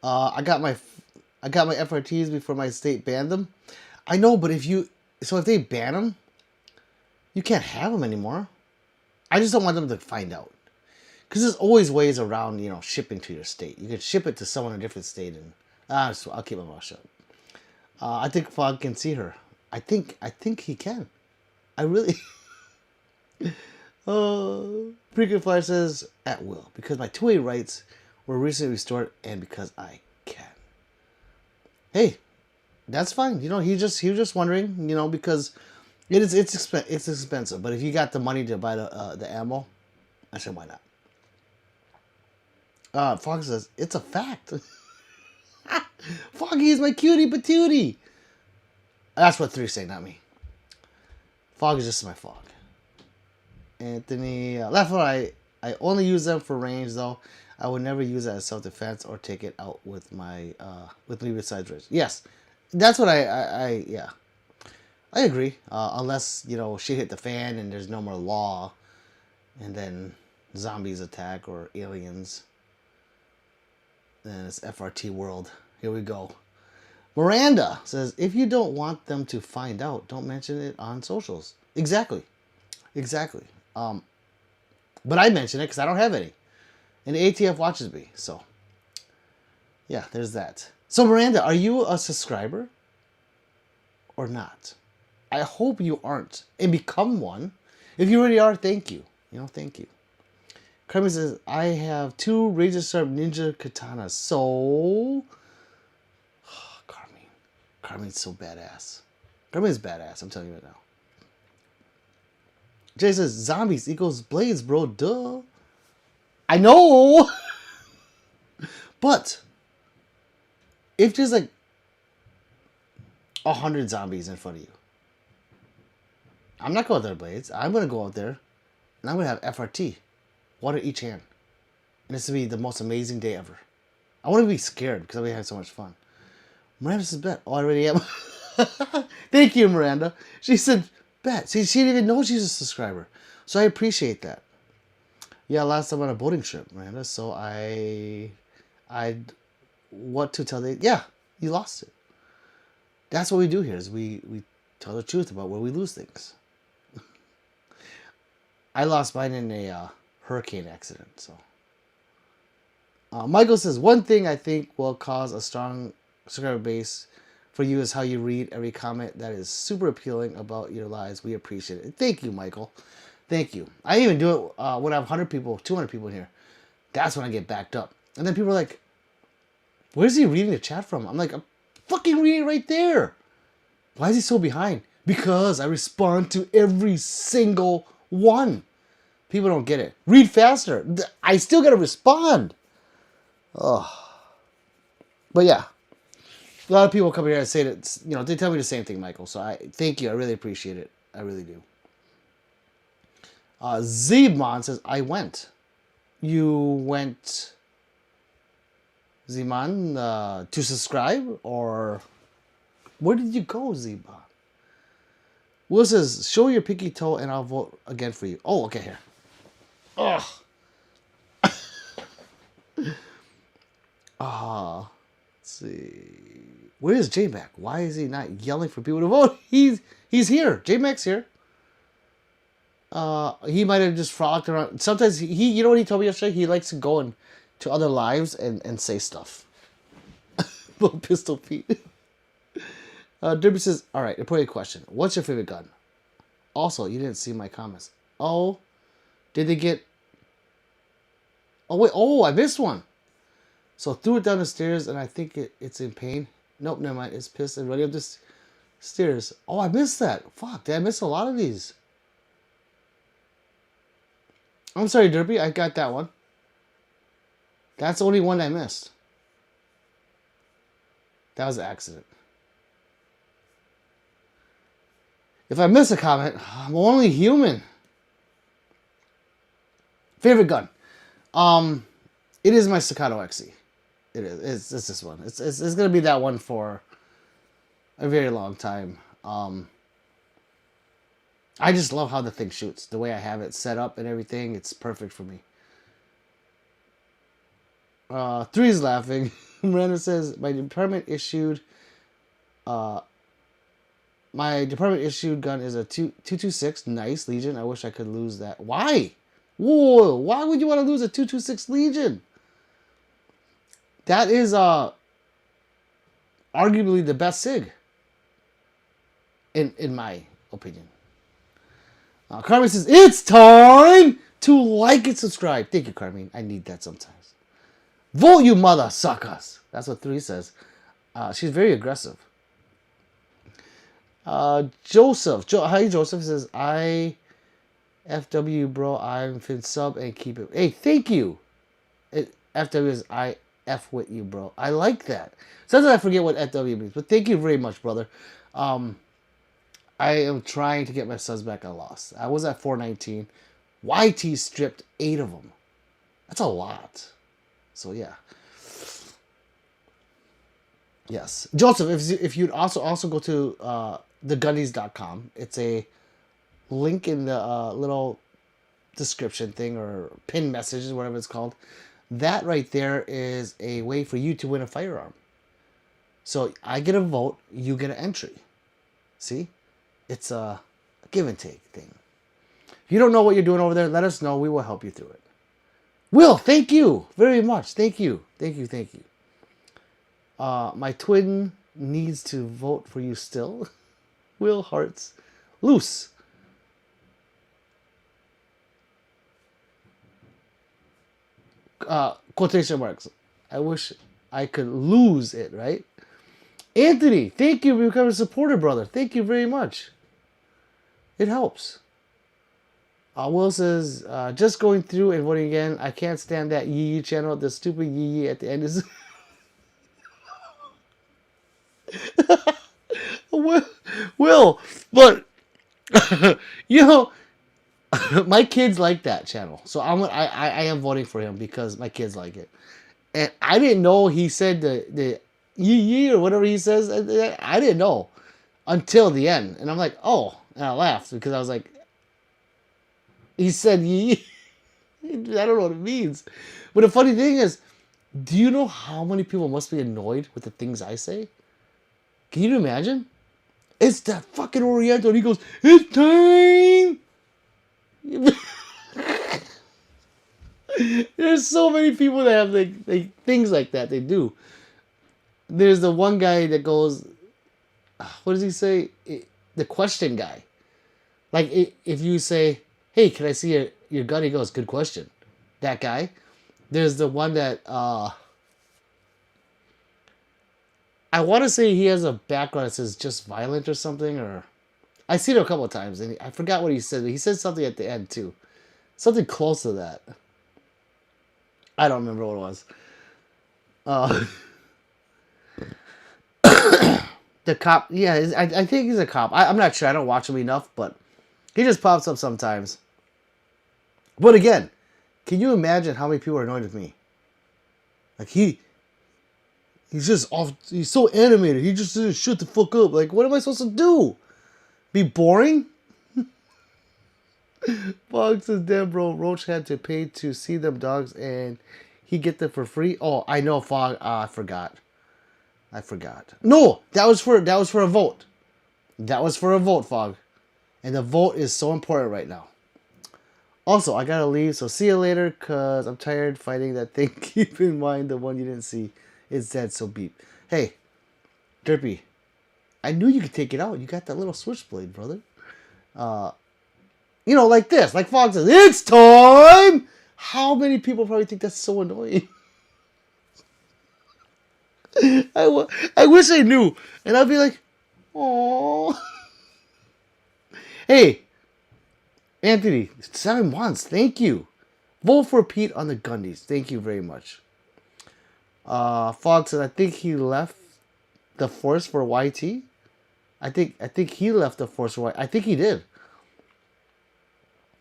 I got my FRTs before my state banned them. I know, but if they ban them, you can't have them anymore. I just don't want them to find out, because there's always ways around, shipping to your state. You can ship it to someone in a different state, and I'll keep my mouth shut. I think Fog can see her. I think he can. I really. Freaking Fly says, at will, because my 2A rights were recently restored, and because I can. Hey, that's fine. He was just wondering, because it's expensive. But if you got the money to buy the ammo, I said, why not? Fox says, it's a fact. Foggy is my cutie patootie. That's what 3's saying, not me. Fog is just my Fog. Anthony, left foot, I only use them for range though. I would never use it as self-defense or take it out with my with me besides range. Yes, that's what I agree. Unless shit hit the fan and there's no more law, and then zombies attack or aliens. Then it's FRT world. Here we go. Miranda says, if you don't want them to find out, don't mention it on socials. Exactly. But I mention it because I don't have any. And the ATF watches me. So, yeah, there's that. So, Miranda, are you a subscriber? Or not? I hope you aren't. And become one. If you already are, thank you. Thank you. Carmen says, I have 2 Razor Sharp Ninja Katanas. So... Carmen's so badass. Carmen's badass, I'm telling you right now. Jay says, zombies equals blades, bro. Duh. I know! But, if there's 100 zombies in front of you, I'm not going out there, blades. I'm going to go out there, and I'm going to have FRT. One in each hand. And this will be the most amazing day ever. I want to be scared, because I'll be having so much fun. Miranda says, bet. Oh, I already am. Thank you, Miranda. She said, bet. See, she didn't even know she's a subscriber. So I appreciate that. Yeah, last time on a boating trip, Miranda. So what to tell yeah, you lost it. That's what we do here, is we tell the truth about where we lose things. I lost mine in a hurricane accident, so. Michael says, one thing I think will cause a strong subscriber base for you is how you read every comment. That is super appealing about your lives. We appreciate it. Thank you, Michael. Thank you. I even do it when I have 100 people, 200 people in here. That's when I get backed up. And then people are like, where's he reading the chat from? I'm like, I'm fucking reading it right there. Why is he so behind? Because I respond to every single one. People don't get it. Read faster. I still gotta respond. Oh. But yeah, a lot of people come here and say that, they tell me the same thing, Michael. So I thank you. I really appreciate it. I really do. Zebon says, I went. You went, Zeman, to subscribe? Or where did you go, Zebon? Will says, show your pinky toe and I'll vote again for you. Oh, okay, here. Ugh. Let's see. Where is J-Mac? Why is he not yelling for people to vote? He's here. J-Mac's here. He might have just frolicked around. Sometimes he you know what he told me yesterday? He likes to go to other lives and say stuff. Little Pistol Pete. Derby says, all right, important question. What's your favorite gun? Also, you didn't see my comments. Oh, did they get... Oh, wait. Oh, I missed one. So threw it down the stairs, and I think it's in pain. Nope, never mind. It's pissed and running up the stairs. Oh, I missed that. Fuck, did I miss a lot of these? I'm sorry, Derpy. I got that one. That's the only one I missed. That was an accident. If I miss a comment, I'm only human. Favorite gun? It is my Staccato XE. It is. It's this one. It's gonna be that one for a very long time. I just love how the thing shoots. The way I have it set up and everything, it's perfect for me. Three's laughing. Miranda says, my department issued gun is a 226. Nice, Legion. I wish I could lose that. Why? Whoa, why would you want to lose a 226 Legion? That is arguably the best SIG. In my opinion. Carmen says, it's time to like and subscribe. Thank you, Carmen. I need that sometimes. Vote, you mother suckers. That's what 3 says. She's very aggressive. Joseph. Hi, Joseph says, FW, bro. I'm fin sub and keep it. Hey, thank you. FW is I F with you, bro. I like that. Sometimes I forget what FW means, but thank you very much, brother. I am trying to get my subs back. I lost. I was at 419. YT stripped 8 of them. That's a lot. So, yeah. Yes. Joseph, if you'd also go to thegunnies.com. It's a link in the little description thing or pin messages, whatever it's called. That right there is a way for you to win a firearm. So I get a vote, you get an entry. See? It's a give and take thing. If you don't know what you're doing over there, let us know. We will help you through it. Will, thank you very much. Thank you. Thank you. Thank you. My twin needs to vote for you still. Will Hearts. Loose. Quotation marks. I wish I could lose it, right? Anthony, thank you for becoming a supporter, brother. Thank you very much. It helps. Will says, just going through and voting again. I can't stand that Yee channel. The stupid Yee at the end is... Will, but my kids like that channel, so I am voting for him because my kids like it, and I didn't know he said the Yee or whatever he says. I didn't know until the end, and I'm like, oh, and I laughed because I was like, he said Yee. I don't know what it means, but the funny thing is, do you know how many people must be annoyed with the things I say? Can you imagine? It's that fucking Oriental, and he goes, it's time! There's so many people that have like things like that they do. There's the one guy that goes, what does he say? The question guy. Like, if you say, hey, can I see your gun? He goes, good question. That guy. There's the one that, I want to say he has a background that says just violent or something, or I've seen it a couple of times, and I forgot what he said, but he said something at the end too. Something close to that. I don't remember what it was. Uh, the cop, yeah, I think he's a cop. I'm not sure. I don't watch him enough, but he just pops up sometimes. But again, can you imagine how many people are annoyed with me? Like he's just off. He's so animated. He just didn't shut the fuck up. Like, what am I supposed to do? Be boring? Fox says, damn, bro. Roach had to pay to see them dogs, and he get them for free. Oh, I know, Fog. I forgot. No, that was for a vote. That was for a vote, Fog, and the vote is so important right now. Also, I gotta leave, so see you later, cause I'm tired fighting that thing. Keep in mind the one you didn't see is dead, so beep. Hey, Derpy, I knew you could take it out. You got that little switchblade, brother. You know, like this. Like Fox says, it's time! How many people probably think that's so annoying? I wish I knew. And I'd be like, oh. Hey, Anthony, 7 months. Thank you. Vote for Pete on the Gundies. Thank you very much. Fox says, I think he left the Force for YT. I think he left the Force for YT. I think he did.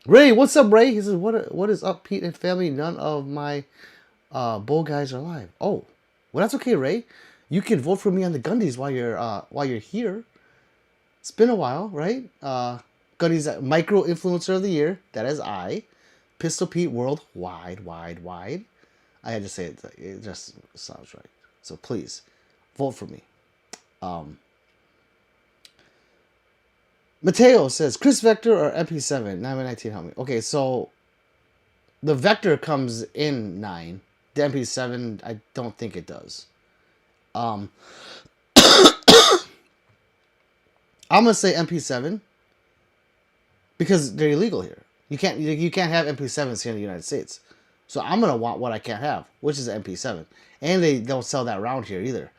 Ray, what's up, Ray? He says, what is up, Pete and family? None of my bull guys are alive. Oh, well, that's okay, Ray. You can vote for me on the Gundies while you're here. It's been a while, right? Gundies Micro Influencer of the Year. That is I. Pistol Pete Worldwide, wide. I had to say it. It just sounds right. So please, vote for me. Mateo says, Chris Vector or MP7? 9x19, help me. Okay, so the Vector comes in 9. The MP7, I don't think it does. I'm gonna say MP7 because they're illegal here. You can't have MP7s here in the United States. So I'm gonna want what I can't have, which is an MP7, and they don't sell that around here either.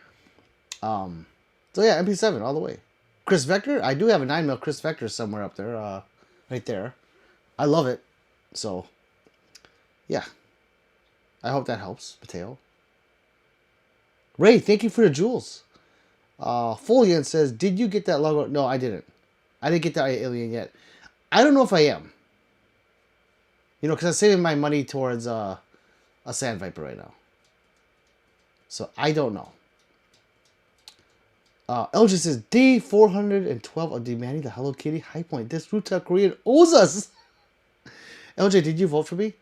So yeah, MP7 all the way. Chris Vector, I do have a 9mm Chris Vector somewhere up there, right there. I love it. So yeah, I hope that helps, Mateo. Ray, thank you for the jewels. Folian says, did you get that logo? No, I didn't. I didn't get that alien yet. I don't know if I am. You know, because I'm saving my money towards a Sand Viper right now. So I don't know. LG says, day 412 of demanding the Hello Kitty high point. This Ruta Korean owes us. LJ, did you vote for me?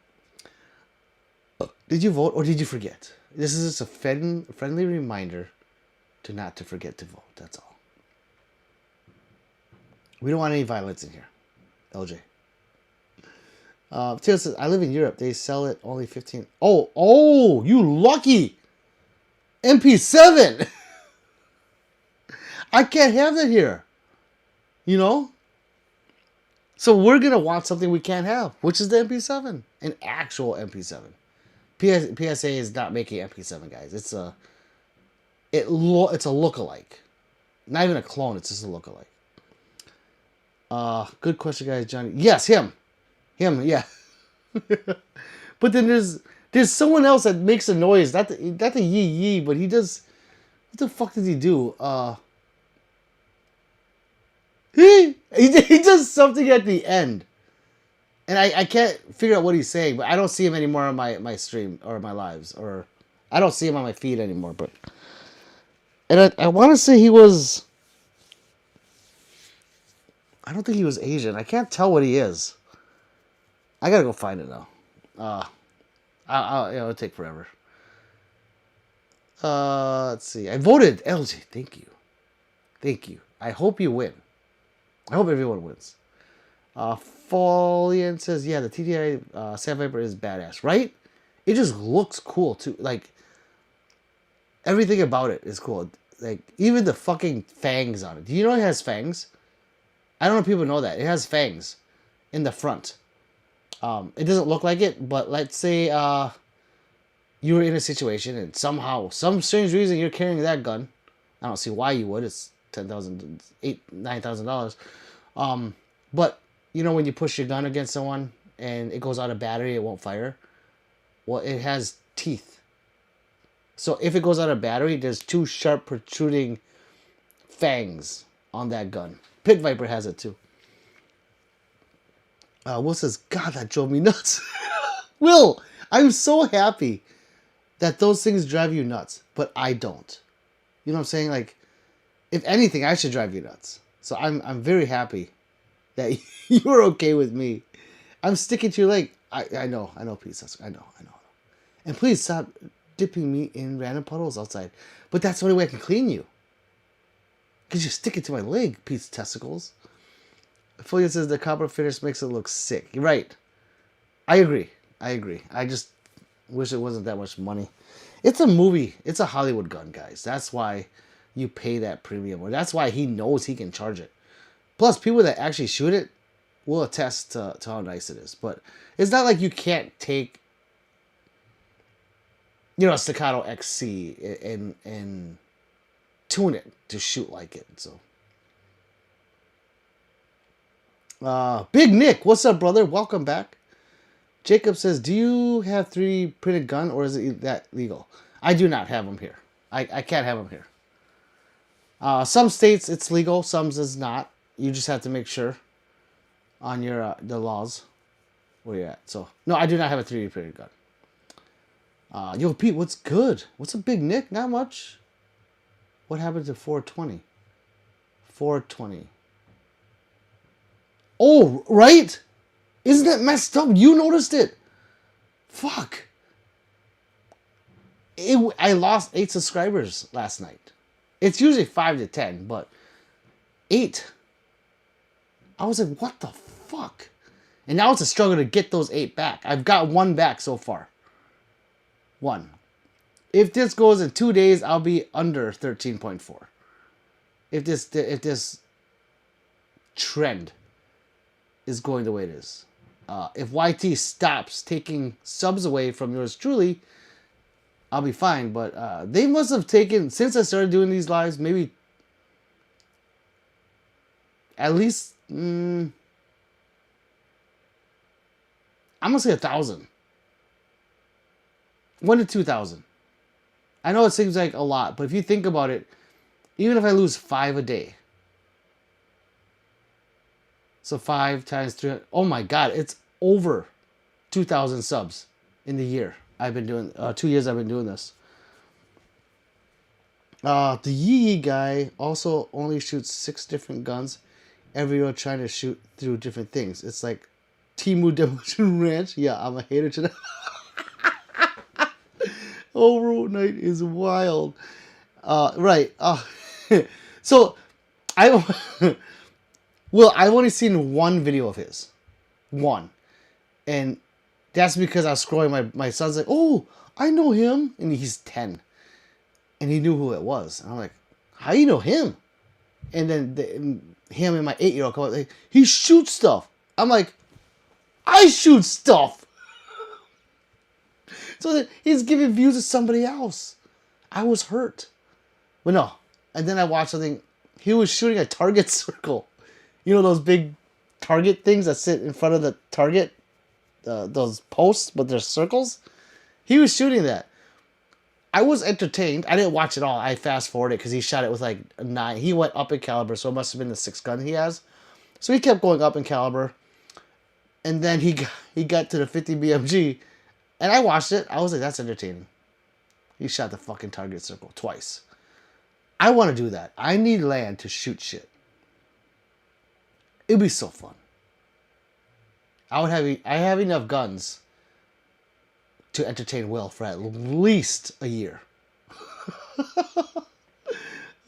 Did you vote or did you forget? This is just a friendly reminder to not to forget to vote. That's all. We don't want any violence in here. LJ. Taylor says, I live in Europe. They sell it only 15. Oh, you lucky. MP7. I can't have that here. You know? So we're going to want something we can't have, which is the MP7. An actual MP7. PSA is not making MP7, guys. It's a lookalike. Not even a clone, it's just a lookalike. Good question, guys, Johnny. Yes, him, yeah. But then there's someone else that makes a noise. Not the yee, but he does. What the fuck does he do? He does something at the end. And I can't figure out what he's saying, but I don't see him anymore on my stream or my lives, or I don't see him on my feed anymore. But and I want to say he was. I don't think he was Asian. I can't tell what he is. I gotta go find it now. It'll take forever. Let's see. I voted LG. Thank you. I hope you win. I hope everyone wins. Folian says, yeah, the TTI Sand Viper is badass, right? It just looks cool, too. Like, everything about it is cool. Like, even the fucking fangs on it. Do you know it has fangs? I don't know if people know that. It has fangs in the front. It doesn't look like it, but let's say you were in a situation and somehow, some strange reason, you're carrying that gun, I don't see why you would. It's $9,000. But you know when you push your gun against someone and it goes out of battery, it won't fire. Well, it has teeth. So if it goes out of battery, there's two sharp protruding fangs on that gun. Pit Viper has it too. Will says, God, that drove me nuts. Will, I'm so happy that those things drive you nuts, but I don't. You know what I'm saying? Like, if anything, I should drive you nuts. So I'm very happy that you're okay with me. I'm sticking to your leg. I know, Pete. I know. And please stop dipping me in random puddles outside. But that's the only way I can clean you. Because you're sticking to my leg, Pete's testicles. Fulia says the copper finish makes it look sick. You're right. I agree. I just wish it wasn't that much money. It's a movie. It's a Hollywood gun, guys. That's why you pay that premium. Or that's why he knows he can charge it. Plus, people that actually shoot it will attest to how nice it is. But it's not like you can't take, a Staccato XC and tune it to shoot like it. So, Big Nick, what's up, brother? Welcome back. Jacob says, do you have 3D printed gun or is it that legal? I do not have them here. I can't have them here. Some states it's legal, some is not. You just have to make sure on your the laws where you're at. So, no, I do not have a 3D printed gun. Yo, Pete, what's good? What's a Big Nick? Not much. What happened to 420? 420. Oh, right? Isn't that messed up? You noticed it. Fuck. I lost 8 subscribers last night. It's usually 5 to 10, but 8. I was like, what the fuck? And now it's a struggle to get those 8 back. I've got 1 back so far. 1. If this goes in 2 days, I'll be under 13.4. If this trend is going the way it is. If YT stops taking subs away from yours truly, I'll be fine. But they must have taken, since I started doing these lives, maybe at least, I'm going to say 1,000. 1 to 2,000. I know it seems like a lot, but if you think about it, even if I lose 5 a day, so 5 times 300, oh my God, it's over 2,000 subs in the year. I've been doing, 2 years I've been doing this. The Yee guy also only shoots 6 different guns every year trying to shoot through different things. It's like Temu Demolition Ranch. Yeah, I'm a hater to that. Overall Night is wild. Right. So, I've only seen 1 video of his. 1. And that's because I was scrolling. My son's like, oh, I know him. And he's 10. And he knew who it was. And I'm like, how you know him? And then him and my 8-year-old come up, like, he shoots stuff. I'm like, I shoot stuff. So that he's giving views to somebody else. I was hurt. But no. And then I watched something. He was shooting a target circle. You know those big target things that sit in front of the target? Those posts, but they're circles? He was shooting that. I was entertained. I didn't watch it all. I fast forwarded because he shot it with like a 9. He went up in caliber, so it must have been the 6 gun he has. So he kept going up in caliber. And then he got to the 50 BMG. And I watched it. I was like, that's entertaining. He shot the fucking target circle twice. I want to do that. I need land to shoot shit. It'd be so fun. I have enough guns to entertain Will for at least a year.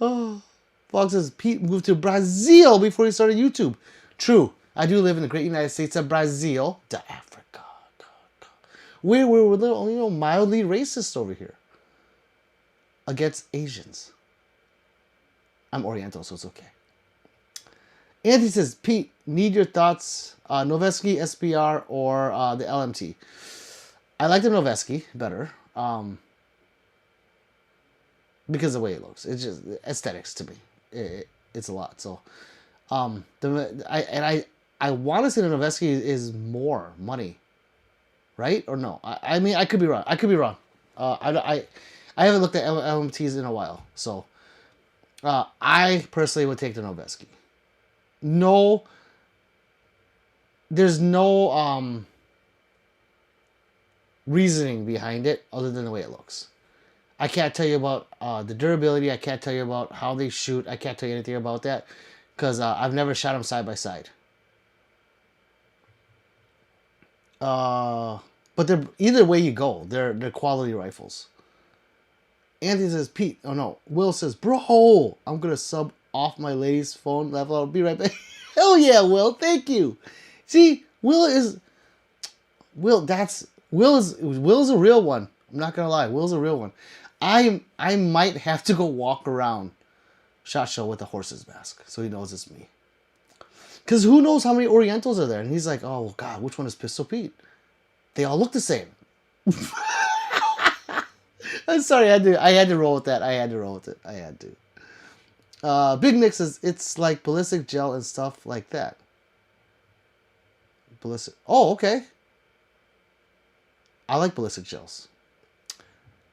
Oh, Fox says Pete moved to Brazil before he started YouTube. True. I do live in the great United States of Brazil. To Africa. We're a little, mildly racist over here. Against Asians. I'm Oriental, so it's okay. Anthony says, Pete, need your thoughts. Noveske, SPR, or the LMT. I like the Noveske better. because of the way it looks. It's just aesthetics to me. It's a lot. So, I want to say the Novetzke is more money, right? Or no? I mean, I could be wrong. I could be wrong. I haven't looked at LMTs in a while, so I personally would take the Novetzke. No, there's no reasoning behind it other than the way it looks. I can't tell you about the durability. I can't tell you about how they shoot. I can't tell you anything about that because I've never shot them side by side. But they're either way you go, they're quality rifles. Anthony says, Pete. Oh no, Will says, bro, I'm gonna sub off my lady's phone level. I'll be right back. Hell yeah, Will. Thank you. See, Will is a real one. I'm not gonna lie, Will's a real one. I might have to go walk around SHOT Show with a horse's mask so he knows it's me. Because who knows how many Orientals are there? And he's like, oh God, which one is Pistol Pete? They all look the same. I'm sorry, I had to roll with that. I had to. Big Nick says it's like ballistic gel and stuff like that. Ballistic. Oh, okay. I like ballistic gels.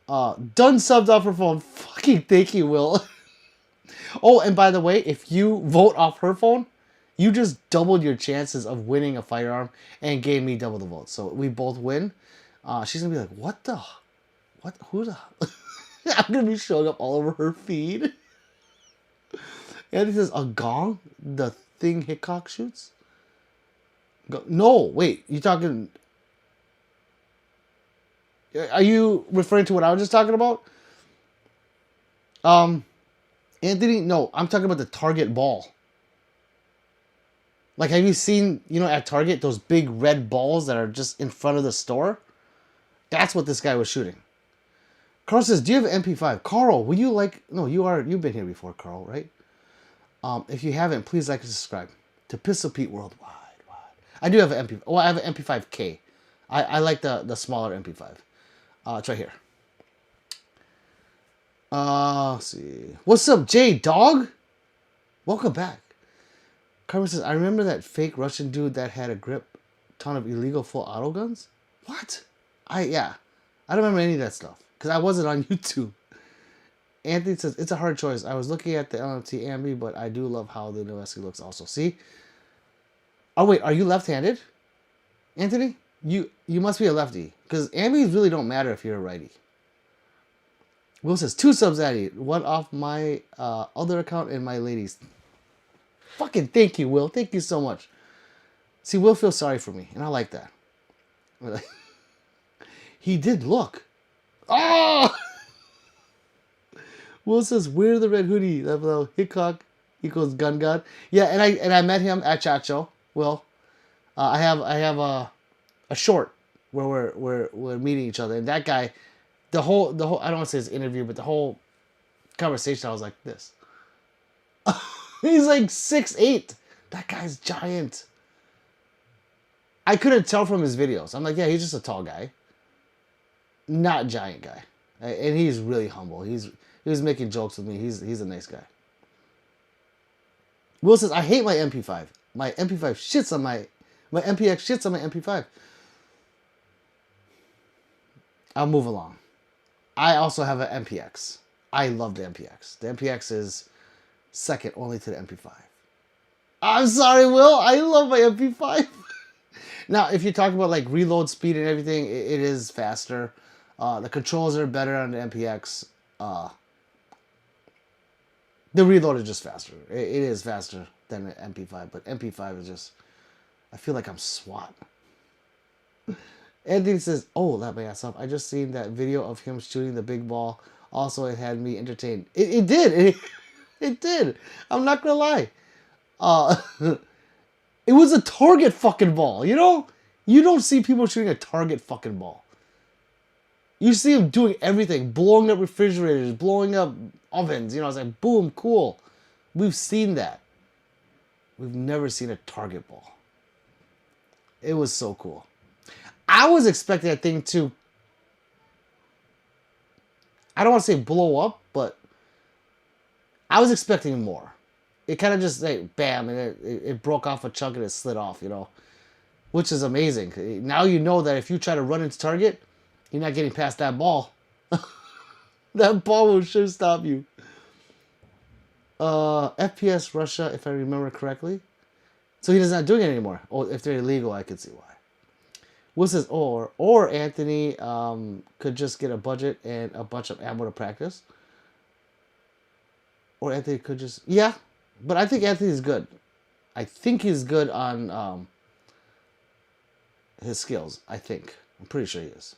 Done subbed off her phone. Fucking thank you, Will. Oh, and by the way, if you vote off her phone, you just doubled your chances of winning a firearm and gave me double the votes. So we both win. She's gonna be like, what? Who the? I'm gonna be showing up all over her feed. And it says a gong, the thing Hickok shoots. No, wait, you talking? Are you referring to what I was just talking about? Anthony, no, I'm talking about the Target ball. Like, have you seen, at Target, those big red balls that are just in front of the store? That's what this guy was shooting. Carl says, do you have an MP5? Carl, will you you've been here before, Carl, right? If you haven't, please like and subscribe to Pistol Pete Worldwide. I do have an MP5. Oh, I have an MP5K. I like the smaller MP5. It's right here. Let's see. What's up, Jay Dog? Welcome back. Carmen says, I remember that fake Russian dude that had a grip ton of illegal full auto guns. What? I don't remember any of that stuff because I wasn't on YouTube. Anthony says, it's a hard choice. I was looking at the LMT Ambi, but I do love how the Novetzke looks also. See? Oh, wait, are you left-handed? Anthony? You must be a lefty because Ambis really don't matter if you're a righty. Will says, 2 subs at you. One off my other account and my lady's. Fucking thank you, Will. Thank you so much. See, Will feels sorry for me, and I like that. He did look. Oh! Will says, wear the red hoodie. Level Hickok equals gun god. Yeah, and I met him at SHOT Show. Will, I have a short where we're meeting each other, and that guy, the whole I don't want to say his interview, but the whole conversation, I was like this. He's like 6'8". That guy's giant. I couldn't tell from his videos. I'm like, yeah, he's just a tall guy. Not giant guy. And he's really humble. He was making jokes with me. He's a nice guy. Will says, I hate my MP5. My MP5 shits on my MPX shits on my MP5. I'll move along. I also have an MPX. I love the MPX. The MPX is second only to the MP5. I'm sorry, Will. I love my MP5. Now, if you talk about like reload speed and everything, it is faster. The controls are better on the MPX. The reload is just faster. It is faster than the MP5, but MP5 is just, I feel like I'm SWAT. Anthony says, oh, let my ass up. I just seen that video of him shooting the big ball. Also, it had me entertained. It did. It did. I'm not gonna lie. It was a target fucking ball. You don't see people shooting a target fucking ball. You see them doing everything, blowing up refrigerators, blowing up ovens. It's like, boom, cool. We've seen that. We've never seen a target ball. It was so cool. I was expecting that thing to, I don't want to say blow up, but I was expecting more. It kind of just like bam, and it broke off a chunk and it slid off, you know, which is amazing. Now you know that if you try to run into target, you're not getting past that ball. That ball will sure stop you. FPS Russia, if I remember correctly. So he's not doing it anymore. Oh, if they're illegal, I could see why. Will says or Anthony could just get a budget and a bunch of ammo to practice. Or Anthony could just but I think Anthony's good. I think he's good on his skills. I think I'm pretty sure he is.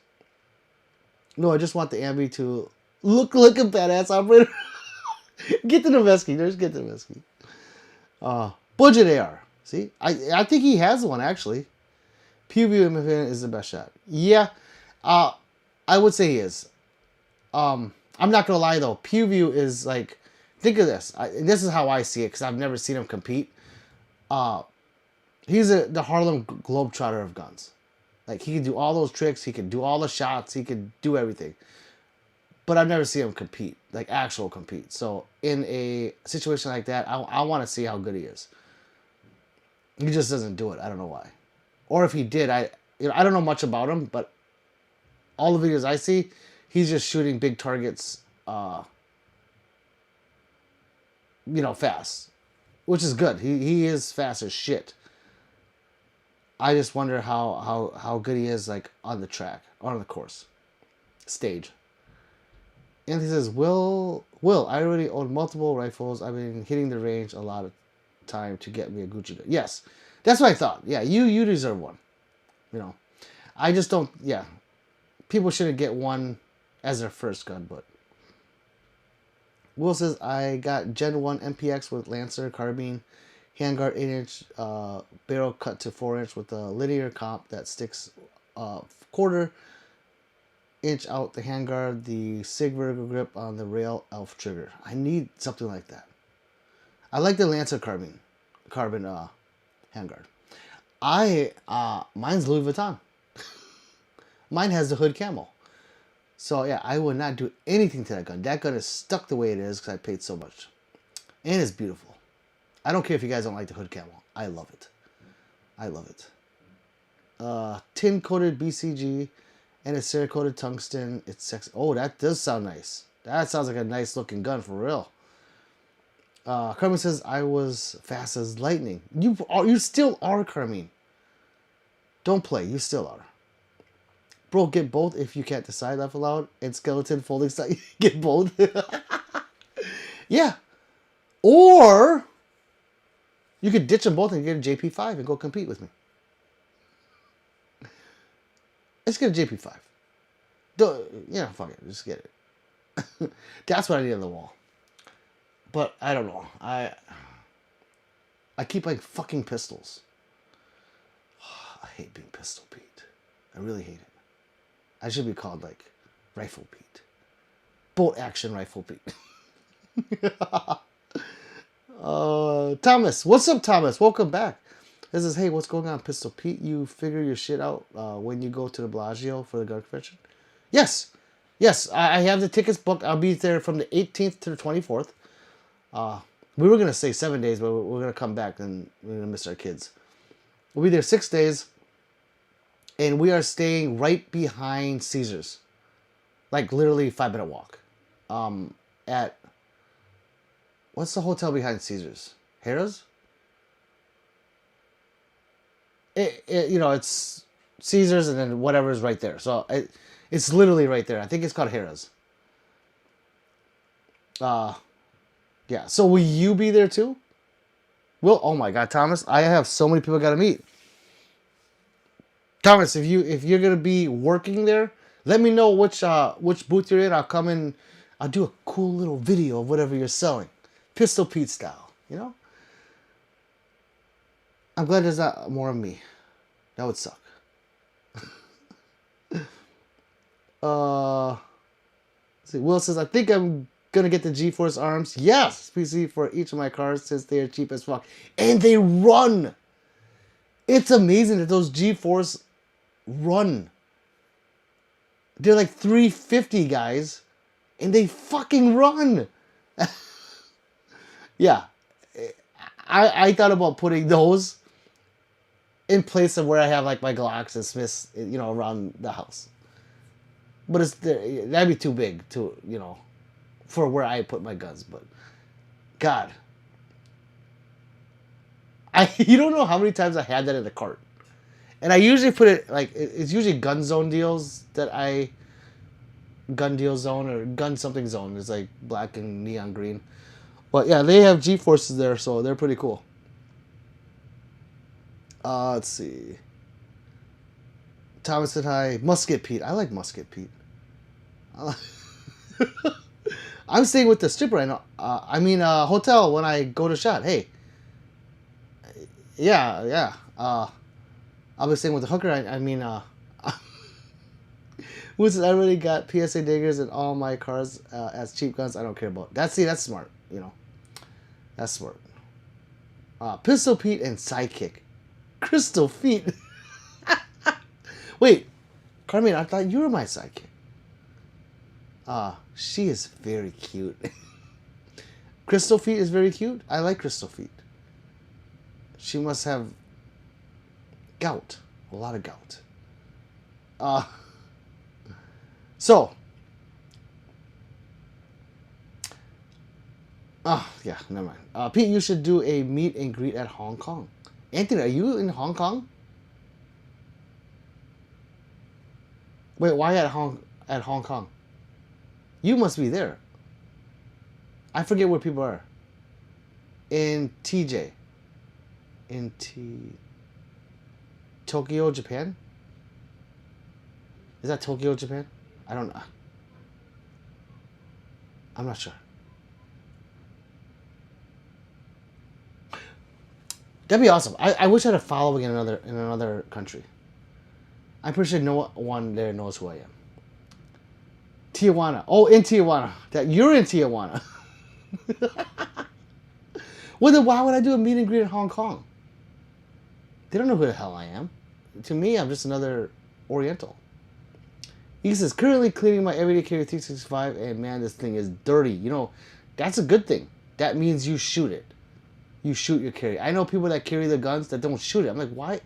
No, I just want the Ambi to look like a badass operator. Get to the Noveski. Just get to the Noveski. Budget AR. See, I think he has one actually. PewView is the best shot. Yeah, I would say he is. I'm not gonna lie though. PewView is like, think of this. This is how I see it because I've never seen him compete. He's the Harlem Globetrotter of guns. Like he can do all those tricks. He can do all the shots. He can do everything. But I've never seen him compete, like actual compete. So in a situation like that, I want to see how good he is. He just doesn't do it. I don't know why. Or if he did, I don't know much about him, but all the videos I see, he's just shooting big targets, fast, which is good. He is fast as shit. I just wonder how good he is like on the track, on the course, stage. Anthony says, Will, I already own multiple rifles. I've been hitting the range a lot of time to get me a Gucci gun. Yes, that's what I thought. Yeah, you deserve one. You know, I just don't. Yeah, people shouldn't get one as their first gun. But Will says, I got Gen 1 MPX with Lancer carbine, handguard 8-inch, barrel cut to 4-inch with a linear comp that sticks quarter inch out the handguard, the SIG vertical grip on the rail elf trigger. I need something like that. I like the Lancer carbon handguard. Mine's Louis Vuitton. Mine has the hood camo. So yeah, I would not do anything to that gun. That gun is stuck the way it is because I paid so much. And it's beautiful. I don't care if you guys don't like the hood camo. I love it. I love it. Tin coated BCG and a Cerakoted tungsten. It's sexy. Oh, that does sound nice. That sounds like a nice looking gun for real. Carmen says, I was fast as lightning. You still are, Carmen. Don't play. You still are. Bro, get both if you can't decide. Laugh aloud. And skeleton folding style. Get both. Yeah. Or you could ditch them both and get a JP5 and go compete with me. Let's get a JP5. Fuck it. Just get it. That's what I need on the wall. But I don't know. I keep like fucking pistols. I hate being Pistol Pete. I really hate it. I should be called like Rifle Pete. Bolt action Rifle Pete. Thomas. What's up, Thomas? Welcome back. This is, hey, what's going on, Pistol Pete? You figure your shit out when you go to the Bellagio for the gun convention? Yes. Yes, I have the tickets booked. I'll be there from the 18th to the 24th. We were going to stay 7 days, but we're going to come back and we're going to miss our kids. We'll be there 6 days. And we are staying right behind Caesars. Like literally 5-minute walk. At, what's the hotel behind Caesars? Harrah's? It's Caesars and then whatever is right there. So it's literally right there. I think it's called Harrah's. Yeah. So will you be there too? Well, oh my God, Thomas, I have so many people I gotta meet. Thomas, if you're gonna be working there, let me know which booth you're in. I'll come in. I'll do a cool little video of whatever you're selling, Pistol Pete style. You know. I'm glad there's not more of me. That would suck. See, Will says, I think I'm gonna get the GeForce arms. Yes, PC for each of my cars since they are cheap as fuck. And they run. It's amazing that those GeForce run. They're like 350, guys. And they fucking run. Yeah, I thought about putting those in place of where I have like my Glocks and Smiths, around the house. But that'd be too big to for where I put my guns. But God, you don't know how many times I had that in the cart, and I usually put it like it's usually gun zone deals that I gun deal zone or gun something zone. It's like black and neon green. But yeah, they have G forces there, so they're pretty cool. Let's see. Thomas said hi. Musket Pete. I like Musket Pete. I'm staying with the stripper. I know. Hotel when I go to shot. Hey, yeah, yeah. I'll be staying with the hooker. Woods I already got PSA diggers in all my cars as cheap guns. I don't care about. That's smart. That's smart. Pistol Pete and Sidekick. Crystal Feet. Wait, Carmen, I thought you were my sidekick. She is very cute. Crystal Feet is very cute. I like Crystal Feet. She must have gout. A lot of gout. Uh, so. Yeah, never mind. Pete, you should do a meet and greet at Hong Kong. Anthony, are you in Hong Kong? Wait, why at Hong Kong? You must be there. I forget where people are. In TJ. In Tokyo, Japan? Is that Tokyo, Japan? I don't know. I'm not sure. That'd be awesome. I wish I had a following in another country. I'm pretty sure no one there knows who I am. Tijuana. Oh, in Tijuana. You're in Tijuana. Well, then why would I do a meet and greet in Hong Kong? They don't know who the hell I am. To me, I'm just another Oriental. He says, currently cleaning my everyday carry 365, and man, this thing is dirty. That's a good thing. That means you shoot it. You shoot your carry. I know people that carry the guns that don't shoot it. I'm like, why?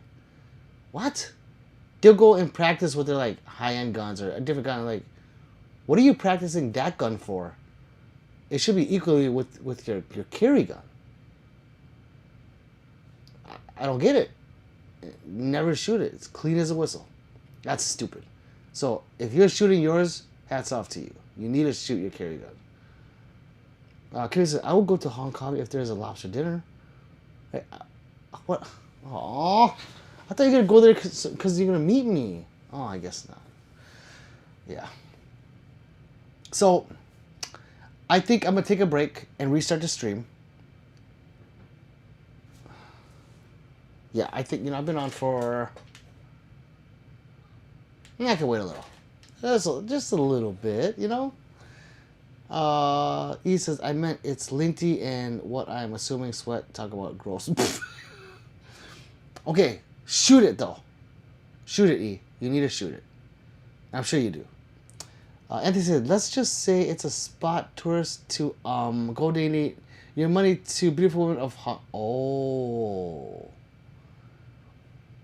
What? They'll go and practice with their like high-end guns or a different gun. Like, what are you practicing that gun for? It should be equally with your carry gun. I don't get it. Never shoot it. It's clean as a whistle. That's stupid. So if you're shooting yours, hats off to you. You need to shoot your carry gun. Kerry says, I will go to Hong Kong if there's a lobster dinner. Hey, what? Aww. I thought you were going to go there because you're going to meet me. Oh, I guess not. Yeah. So, I think I'm going to take a break and restart the stream. Yeah, I think, I've been on for... I can wait a little. Just a little bit, He says, I meant it's linty and what I'm assuming sweat. Talk about gross. Okay, shoot it though. Shoot it, E. You need to shoot it. I'm sure you do. Anthony said, let's just say it's a spot tourist to go donate your money to beautiful women of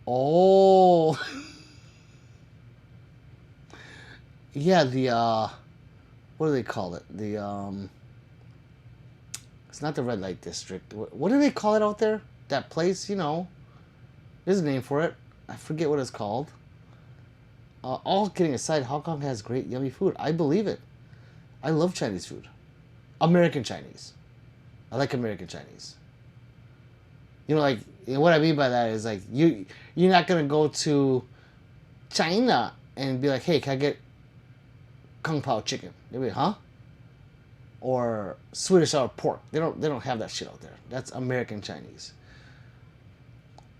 Oh. Yeah, what do they call it? It's not the red light district. What do they call it out there? That place, there's a name for it. I forget what it's called. All kidding aside, Hong Kong has great yummy food. I believe it. I love Chinese food. American Chinese. I like American Chinese. What I mean by that is like you're not gonna go to China and be like, hey, can I get Kung Pao chicken? They'll be like, huh? Or Swedish sour pork. They don't have that shit out there. That's American Chinese.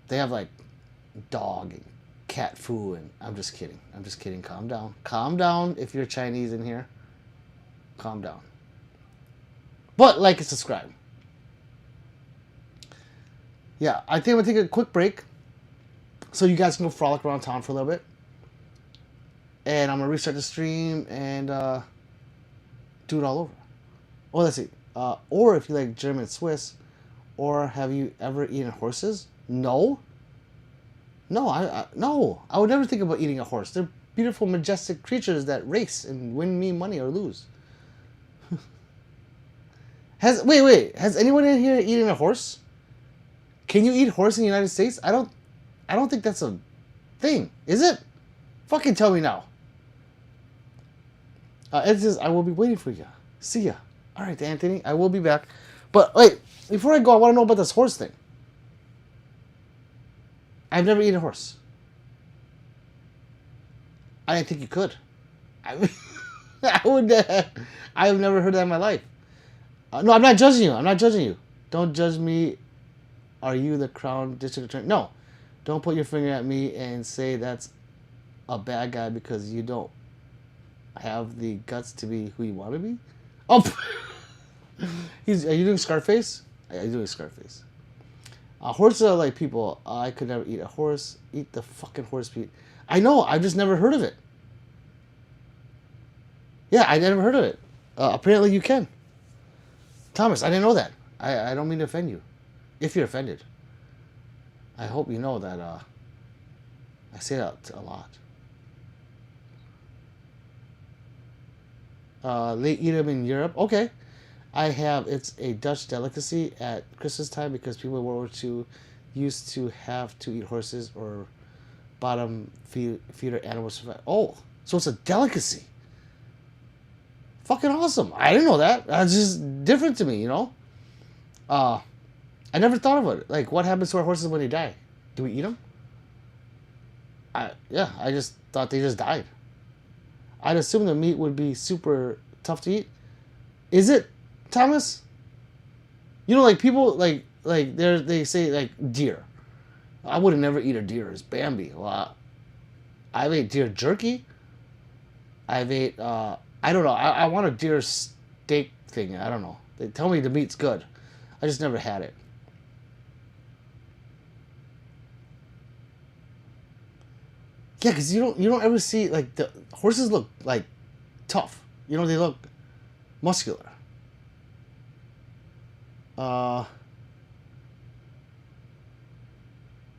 They have like dog and cat food, and I'm just kidding. Calm down. Calm down if you're Chinese in here. Calm down. But like and subscribe. Yeah, I think I'm gonna take a quick break so you guys can go frolic around town for a little bit. And I'm gonna restart the stream and do it all over. Oh, let's see. Or if you like German Swiss, or have you ever eaten horses? No. No, no. I would never think about eating a horse. They're beautiful, majestic creatures that race and win me money or lose. Has anyone in here eaten a horse? Can you eat horse in the United States? I don't think that's a thing. Is it? Fucking tell me now. Ed says, I will be waiting for you. See ya. All right, Anthony, I will be back. But wait, before I go, I want to know about this horse thing. I've never eaten a horse. I didn't think you could. I, I would. I've never heard that in my life. No, I'm not judging you. I'm not judging you. Don't judge me. Are you the Crown District Attorney? No. Don't put your finger at me and say that's a bad guy because you don't have the guts to be who you want to be. Oh, are you doing Scarface? Are you doing Scarface? Horses are like people. I could never eat a horse. Eat the fucking horse meat. I know. I've just never heard of it. Yeah, I never heard of it. Apparently you can. Thomas, I didn't know that. I don't mean to offend you. If you're offended. I hope you know that I say that a lot. They eat them in Europe. Okay. It's a Dutch delicacy at Christmas time because people in World War II used to have to eat horses or bottom feeder animals. Oh, so it's a delicacy. Fucking awesome. I didn't know that. That's just different to me, you know? I never thought about it. Like, what happens to our horses when they die? Do we eat them? I just thought they just died. I'd assume the meat would be super tough to eat. Is it, Thomas? You know, like people they say like deer. I would have never eat a deer. It's Bambi. Well, I've ate deer jerky. I've ate I don't know. I want a deer steak thing. I don't know. They tell me the meat's good. I just never had it. Yeah, because you don't ever see like the horses look like tough. You know, they look muscular.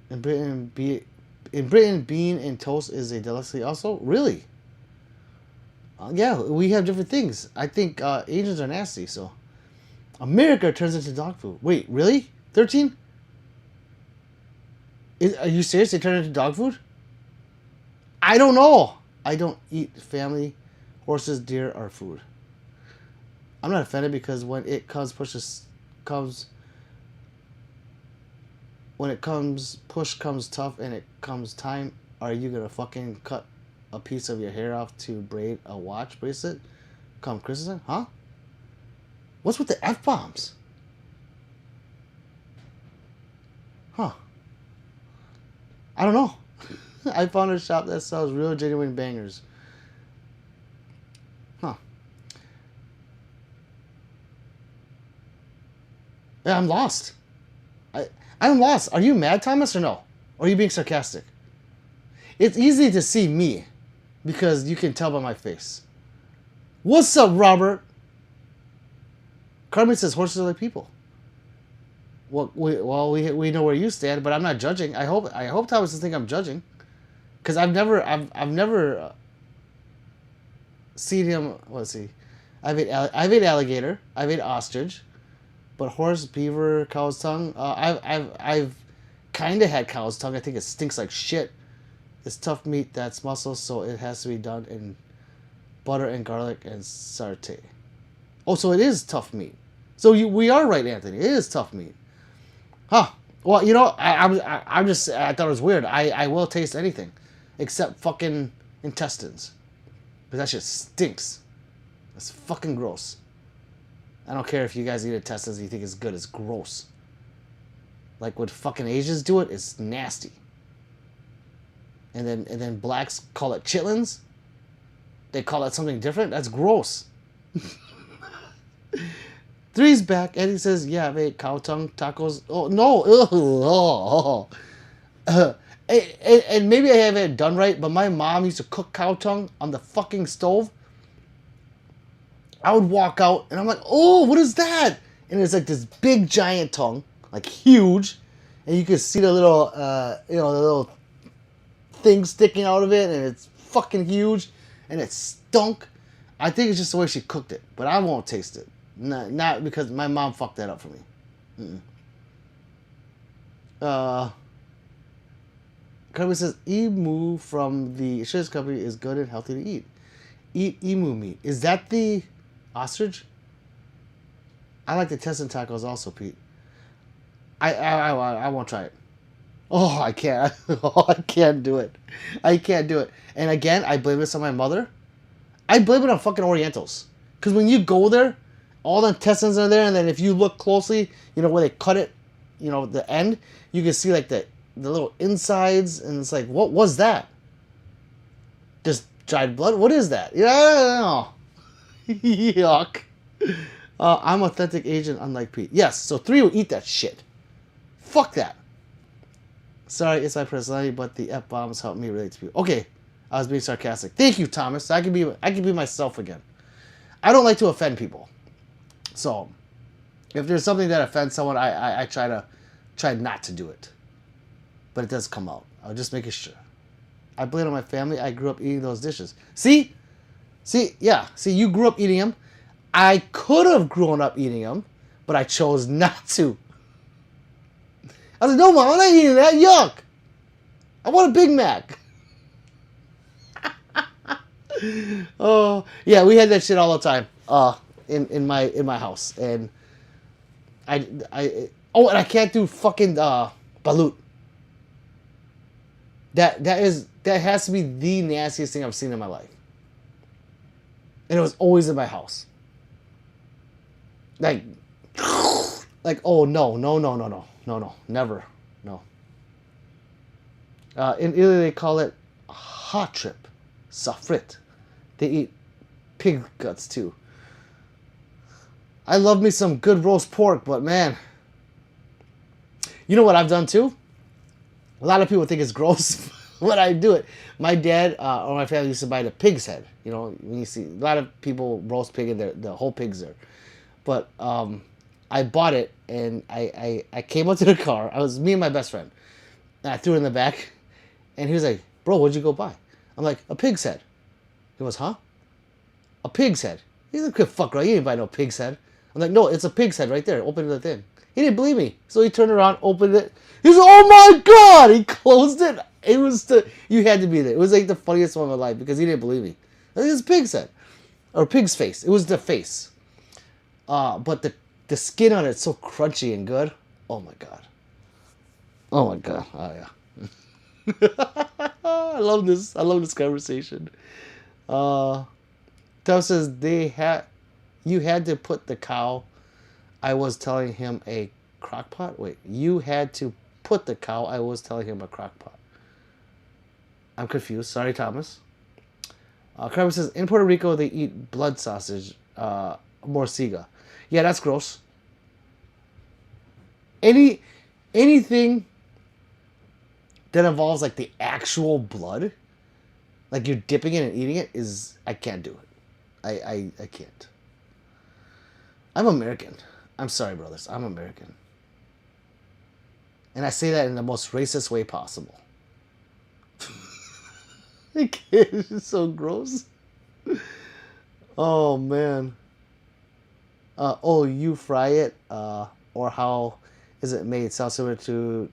In Britain, bean and toast is a delicacy. Also, really. Yeah, we have different things. I think Asians are nasty, so America turns into dog food. Wait, really? 13? Are you serious? They turn into dog food? I don't know. I don't eat family. Horses, deer are food. I'm not offended because when it comes, push comes tough and it comes time, are you gonna fucking cut a piece of your hair off to braid a watch bracelet? Come Christmas, huh? What's with the F-bombs? Huh. I don't know. I found a shop that sells real genuine bangers. Huh. Yeah, I'm lost. I'm lost. Are you mad, Thomas, or no? Or are you being sarcastic? It's easy to see me because you can tell by my face. What's up, Robert? Carmen says horses are like people. Well, we know where you stand, but I'm not judging. I hope Thomas doesn't think I'm judging, because I've never seen him. Let's see, I've ate alligator, I've ate ostrich, but horse, beaver, cow's tongue. I've kind of had cow's tongue. I think it stinks like shit. It's tough meat that's muscle, so it has to be done in butter and garlic and sauté. Oh, so it is tough meat. So we are right, Anthony. It is tough meat. Huh. Well, you know, I thought it was weird. I will taste anything except fucking intestines. Because that shit stinks. That's fucking gross. I don't care if you guys eat intestines and you think it's good. It's gross. Like when fucking Asians do it, it's nasty. And then blacks call it chitlins. They call it something different. That's gross. Three's back, and he says, yeah, I've ate cow tongue tacos. Oh, no. And maybe I haven't it done right, but my mom used to cook cow tongue on the fucking stove. I would walk out and I'm like, oh, what is that? And it's like this big giant tongue, like huge, and you could see the little, the little thing sticking out of it, and it's fucking huge, and it stunk. I think it's just the way she cooked it, but I won't taste it. Not because my mom fucked that up for me. Uh, Kirby says emu from the insurance company is good and healthy to eat. Eat emu meat. Is that the ostrich? I like the intestine tacos also, Pete. I won't try it. Oh, I can't. Oh, I can't do it. I can't do it. And again, I blame this on my mother. I blame it on fucking Orientals. Because when you go there, all the intestines are there, and then if you look closely, where they cut it, the end, you can see like the little insides, and it's like, what was that? Just dried blood? What is that? Yeah, I don't know. Yuck. I'm authentic Asian, unlike Pete. Yes, so 3 will eat that shit. Fuck that. Sorry, it's my personality, but the F-bombs help me relate to people. Okay, I was being sarcastic. Thank you, Thomas. I can be myself again. I don't like to offend people. So, if there's something that offends someone, I try not to do it. But it does come out. I'll just make it sure. I blame it on my family. I grew up eating those dishes. See, yeah. See, you grew up eating them. I could have grown up eating them, but I chose not to. I was like, no, Mom, I'm not eating that. Yuck. I want a Big Mac. Oh, yeah, we had that shit all the time. In my house, and and I can't do fucking balut. That has to be the nastiest thing I've seen in my life, and it was always in my house. Like, oh no, never, no. In Italy they call it hot trip, safrit. They eat pig guts too. I love me some good roast pork, but man, you know what I've done too? A lot of people think it's gross when I do it. My dad or my family used to buy the pig's head. When you see a lot of people roast pig and the whole pig's there. But I bought it and I came up to the car. I was me and my best friend. And I threw it in the back, and he was like, "Bro, what'd you go buy?" I'm like, "A pig's head." He goes, "Huh? A pig's head?" He's like, "Fuck, right? You didn't buy no pig's head." I'm like, "No, it's a pig's head right there. Open the thing." He didn't believe me, so he turned around, opened it. He's like, "Oh my god!" He closed it. It was you had to be there. It was like the funniest one of my life because he didn't believe me. I think it's pig's head or pig's face. It was the face. But the skin on it's so crunchy and good. Oh my god. Oh my god. Oh yeah. I love this. I love this conversation. Tom says you had to put the cow. I was telling him a crock pot. Wait, you had to put the cow. I was telling him a crock pot. I'm confused. Sorry, Thomas. Kramer says in Puerto Rico they eat blood sausage, morcilla. Yeah, that's gross. Anything that involves like the actual blood, like you're dipping it and eating it, I can't do it. I can't. I'm American. I'm sorry, brothers. I'm American. And I say that in the most racist way possible. It's so gross. Oh man. You fry it, or how is it made? Sounds similar to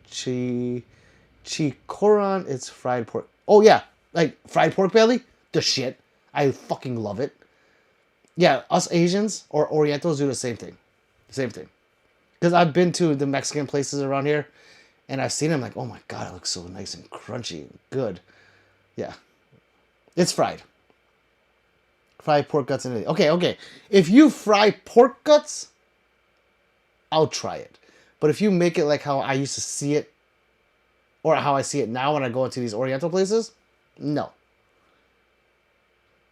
chicoron. It's fried pork. Oh yeah, like fried pork belly. The shit. I fucking love it. Yeah, us Asians or Orientals do the same thing. Same thing. Because I've been to the Mexican places around here, and I've seen them like, oh my god, it looks so nice and crunchy and good. Yeah. It's fried. Fried pork guts and everything. Okay. If you fry pork guts, I'll try it. But if you make it like how I used to see it, or how I see it now when I go into these Oriental places, no.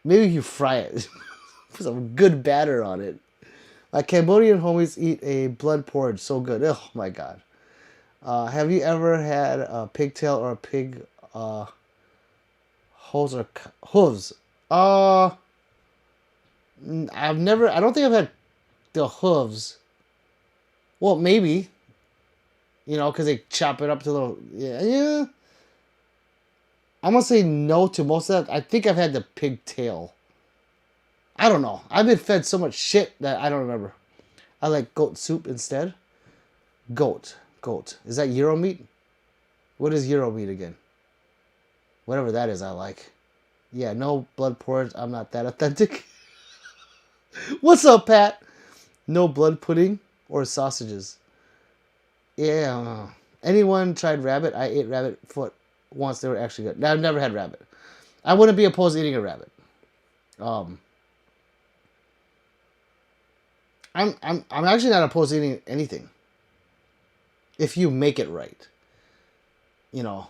Maybe you fry it. Put some good batter on it. My Cambodian homies eat a blood porridge. So good. Oh my god. Have you ever had a pigtail or a pig hooves? I've never. I don't think I've had the hooves. Well, maybe. You know, because they chop it up to little. Yeah, yeah. I'm gonna say no to most of that. I think I've had the pigtail. I don't know. I've been fed so much shit that I don't remember. I like goat soup instead. Goat. Goat. Is that Euro meat? What is Euro meat again? Whatever that is, I like. Yeah, no blood porridge. I'm not that authentic. What's up, Pat? No blood pudding or sausages. Yeah. Anyone tried rabbit? I ate rabbit foot once. They were actually good. I've never had rabbit. I wouldn't be opposed to eating a rabbit. I'm actually not opposed to eating anything. If you make it right. You know.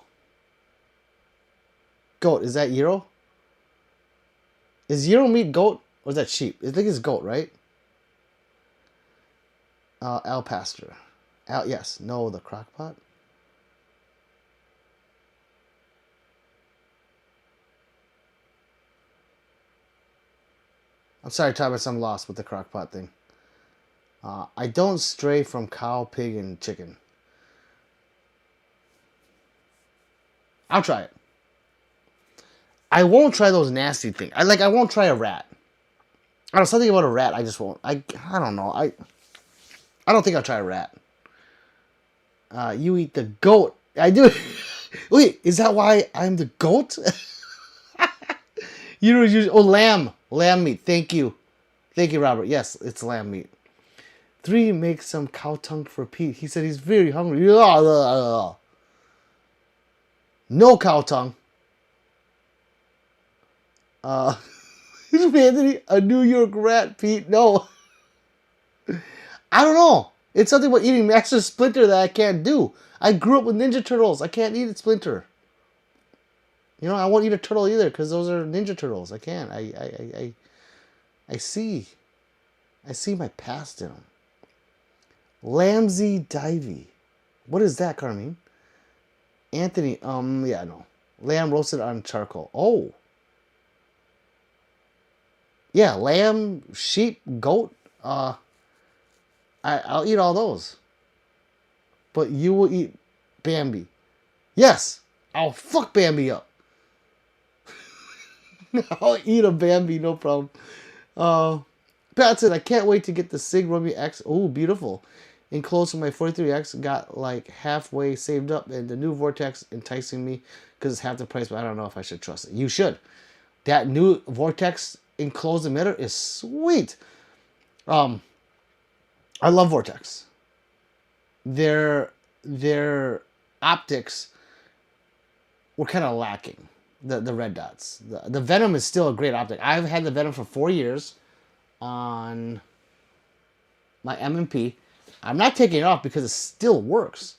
Goat, is that Euro? Is Euro meat goat or is that sheep? I think it's goat, right? Al Pastor. Yes. No, the crock pot. I'm sorry, Thomas, I'm lost with the crock pot thing. I don't stray from cow, pig, and chicken. I'll try it. I won't try those nasty things. I won't try a rat. I don't know, something about a rat I just won't. I don't know. I don't think I'll try a rat. You eat the goat. I do. Wait, is that why I'm the goat? You don't use lamb. Lamb meat. Thank you. Thank you, Robert. Yes, it's lamb meat. 3, make some cow tongue for Pete. He said he's very hungry. No cow tongue. Anthony, a New York rat, Pete. No. I don't know. It's something about eating Master Splinter that I can't do. I grew up with Ninja Turtles. I can't eat a Splinter. You know, I won't eat a turtle either because those are Ninja Turtles. I can't. I see my past in them. Lambsy Divey. What is that, Carmine? Anthony, yeah, no. Lamb roasted on charcoal. Oh. Yeah, lamb, sheep, goat. I'll eat all those. But you will eat Bambi. Yes, I'll fuck Bambi up. I'll eat a Bambi, no problem. Pat said, I can't wait to get the Sig Romeo X. Oh, beautiful. Enclosed with my 43X, got like halfway saved up, and the new Vortex enticing me because it's half the price, but I don't know if I should trust it. You should. That new Vortex enclosed emitter is sweet. I love Vortex. Their optics were kind of lacking. The red dots. The Venom is still a great optic. I've had the Venom for 4 years on my M&P. I'm not taking it off because it still works.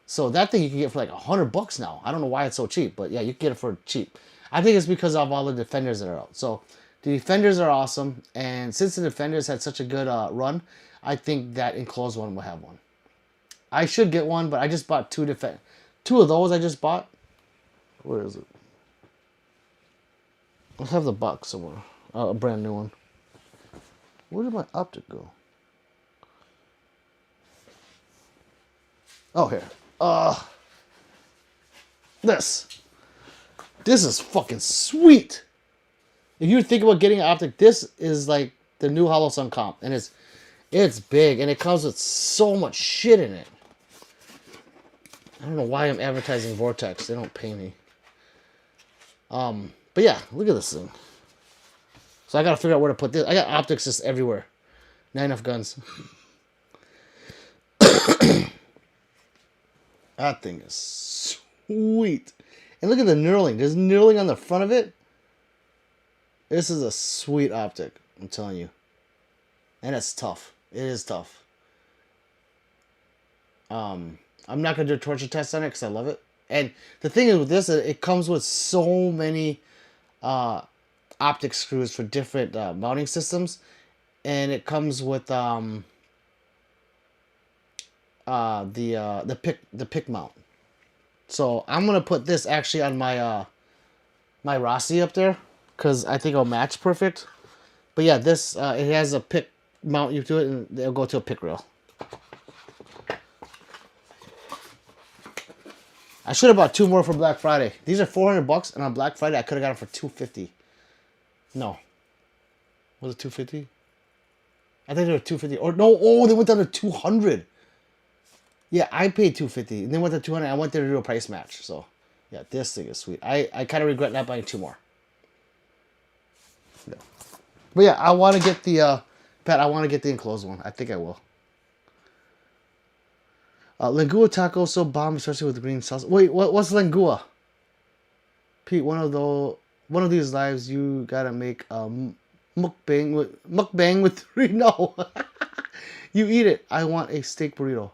So that thing you can get for like $100 now. I don't know why it's so cheap, but yeah, you can get it for cheap. I think it's because of all the Defenders that are out. So the Defenders are awesome, and since the Defenders had such a good run, I think that enclosed one will have one. I should get one, but I just bought two of those I just bought. Where is it? I have the box somewhere. A brand new one. Where did my optic go? Oh, here. This is fucking sweet. If you think about getting an optic, this is like the new Holosun comp, and it's big, and it comes with so much shit in it. I don't know why I'm advertising Vortex. They don't pay me. But yeah, look at this thing. So I gotta figure out where to put this. I got optics just everywhere. Not enough guns. That thing is sweet. And look at the knurling. There's knurling on the front of it. This is a sweet optic, I'm telling you. And it's tough. It is tough. I'm not going to do a torture test on it because I love it. And the thing is with this, it comes with so many optic screws for different mounting systems. And it comes with the pick mount. So I'm gonna put this actually on my my Rossi up there because I think it'll match perfect. But yeah, this it has a pick mount you to it, and it'll go to a pick rail. I should have bought 2 more for Black Friday. These are $400, and on Black Friday I could have got them for $250. No, was it $250? I think they were $250. Or no, oh, they went down to $200. Yeah, I paid $250, and they went to $200. I went there to do a price match. So, yeah, this thing is sweet. I kind of regret not buying 2 more. No. But yeah, I want to get the Pat. I want to get the enclosed one. I think I will. Lengua taco so bomb, especially with the green sauce. Wait, what's lengua? Pete, one of these lives you gotta make mukbang with 3. No, you eat it. I want a steak burrito.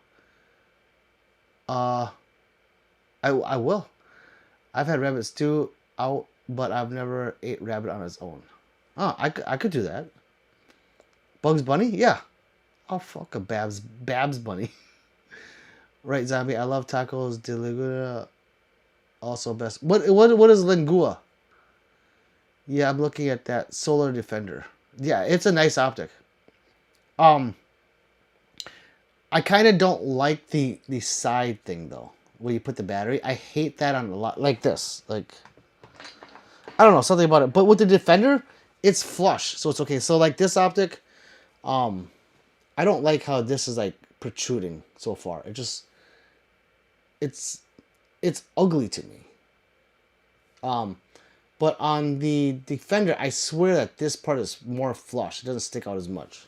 I will. I've had rabbit stew out, but I've never ate rabbit on its own. Oh, I could do that. Bugs Bunny? Yeah. Oh, fuck a Babs Bunny. Right, Zombie. I love tacos de lengua. Also best. What is lengua? Yeah, I'm looking at that Solar Defender. Yeah, it's a nice optic. I kind of don't like the side thing though, where you put the battery. I hate that on a lot like this. Like, I don't know, something about it. But with the Defender, it's flush, so it's okay. So like this optic, I don't like how this is like protruding so far. It's ugly to me. But on the Defender, I swear that this part is more flush. It doesn't stick out as much.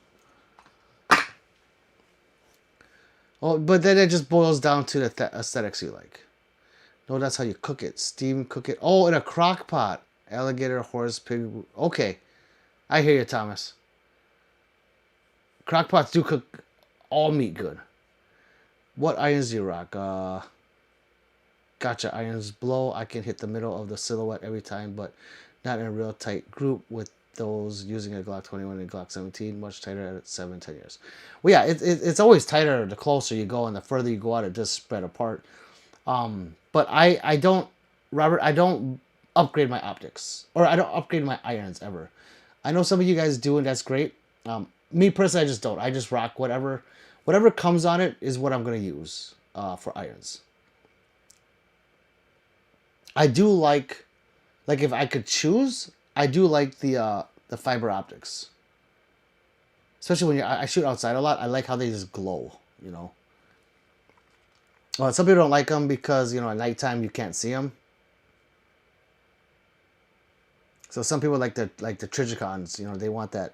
Oh, but then it just boils down to the aesthetics you like. No, that's how you cook it. Steam cook it. Oh, in a crock pot. Alligator, horse, pig. Okay. I hear you, Thomas. Crock pots do cook all meat good. What irons do you rock? Gotcha irons blow. I can hit the middle of the silhouette every time, but not in a real tight group with those using a Glock 21 and Glock 17. Much tighter at 7-10 years. Well, yeah, it's always tighter the closer you go, and the further you go out, it does spread apart. But I don't, Robert, I don't upgrade my optics, or I don't upgrade my irons ever. I know some of you guys do, and that's great. Me personally, I just don't. I just rock whatever comes on it is what I'm gonna use for irons. I do like if I could choose, I do like the fiber optics. Especially when I shoot outside a lot, I like how they just glow, you know. Well, some people don't like them because, you know, at nighttime you can't see them. So some people like the Trijicons, you know, they want that,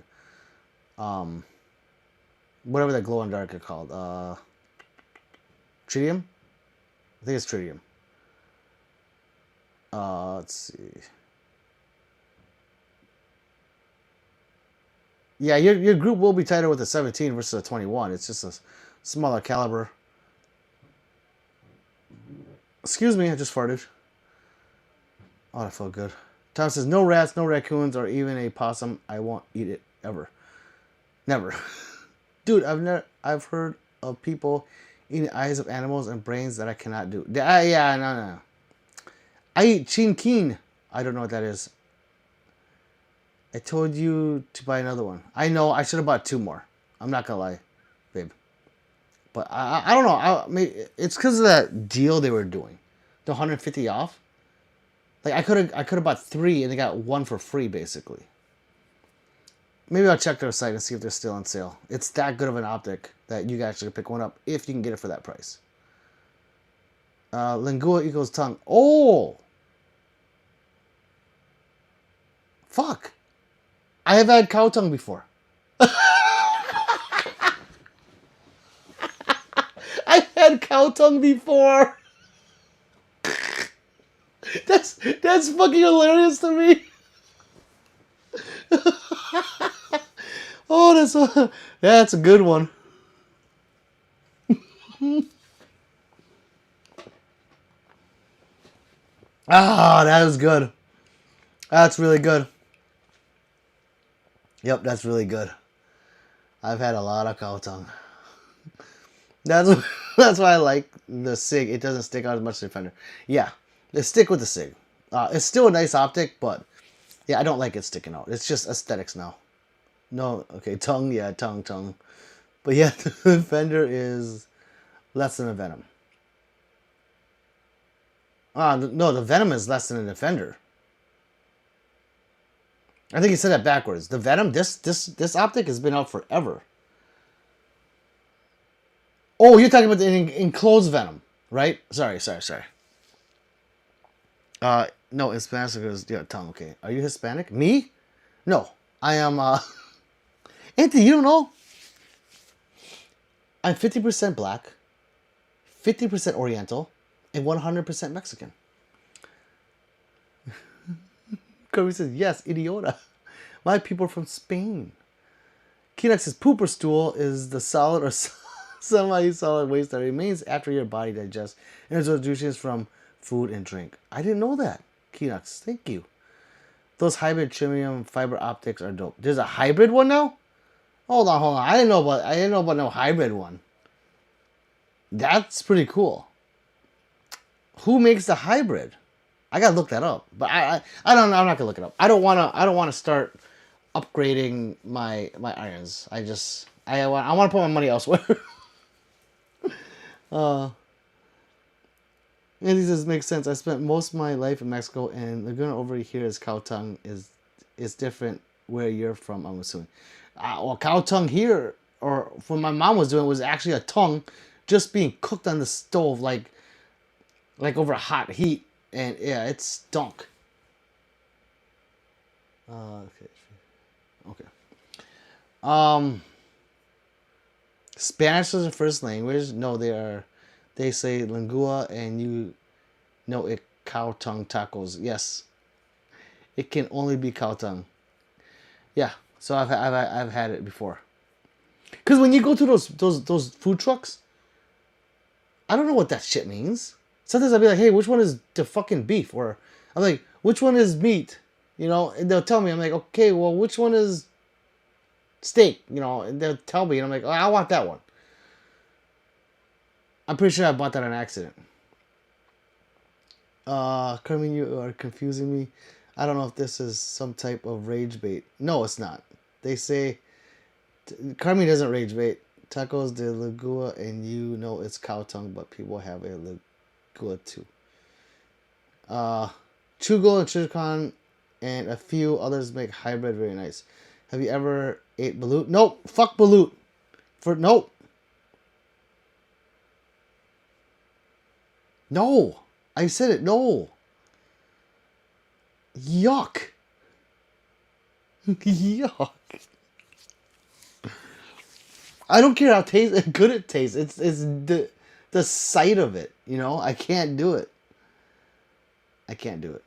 whatever that glow in dark are called, tritium. I think it's tritium. Let's see. Yeah, your group will be tighter with a 17 versus a 21. It's just a smaller caliber. Excuse me, I just farted. Oh, that felt good. Tom says, no rats, no raccoons, or even a possum. I won't eat it ever. Never. Dude, I've heard of people eating eyes of animals and brains that I cannot do. Yeah, no. I eat chinquin. I don't know what that is. I told you to buy another one. I know, I should have bought 2 more. I'm not gonna lie, babe. But I don't know. I mean, it's because of that deal they were doing, the 150 off. Like I could have bought 3 and they got 1 for free basically. Maybe I'll check their site and see if they're still on sale. It's that good of an optic that you guys should pick one up if you can get it for that price. Lengua equals tongue. Oh, fuck! I have had cow tongue before. I had cow tongue before. That's fucking hilarious to me. Oh, that's a good one. Ah, that was good. That's really good. Yep, that's really good. I've had a lot of cow tongue. That's why I like the SIG. It doesn't stick out as much as the Defender. Yeah, they stick with the SIG. It's still a nice optic, but yeah, I don't like it sticking out. It's just aesthetics now. No, okay, tongue, yeah, tongue. But yeah, the Defender is less than a Venom. No, the Venom is less than a Defender. I think you said that backwards. The Venom, this optic has been out forever. Oh, you're talking about the enclosed Venom, right? Sorry. No, Hispanic is yeah, tongue. Okay, are you Hispanic? Me? No, I am. Anthony, you don't know? I'm 50% black, 50% Oriental, and 100% Mexican. Kirby says, yes, idiota. My people are from Spain. Keenex's pooper stool is the solid or semi-solid waste that remains after your body digests and is nutrients from food and drink. I didn't know that. Keenex, thank you. Those hybrid chromium fiber optics are dope. There's a hybrid one now? Hold on. I didn't know about no hybrid one. That's pretty cool. Who makes the hybrid? I gotta look that up. But I don't know. I'm not gonna look it up. I don't wanna start upgrading my irons. I want to put my money elsewhere. And he says makes sense. I spent most of my life in Mexico, and Laguna over here is cow tongue is different where you're from. I'm assuming. Well, cow tongue here, or what my mom was doing, was actually a tongue, just being cooked on the stove like over hot heat, and yeah, it stunk. Okay. Spanish is the first language. No, they say lengua, and you know it cow tongue tacos. Yes, it can only be cow tongue. Yeah, so I've had it before. Cause when you go to those food trucks, I don't know what that shit means. Sometimes I'll be like, hey, which one is the fucking beef? Or I'm like, which one is meat? You know, and they'll tell me. I'm like, okay, well, which one is steak? You know, and they'll tell me, and I'm like, oh, I want that one. I'm pretty sure I bought that on accident. Carmen, you are confusing me. I don't know if this is some type of rage bait. No, it's not. They say Carmen doesn't rage bait. Tacos de Lagua, and you know it's cow tongue, but people have a Lagua too. Chugo and Chircon and a few others make hybrid very nice. Have you ever ate balut? Nope. Fuck balut. Nope. No. I said it. No. Yuck. Yuck. I don't care how good it tastes. It's the sight of it. You know, I can't do it. I can't do it.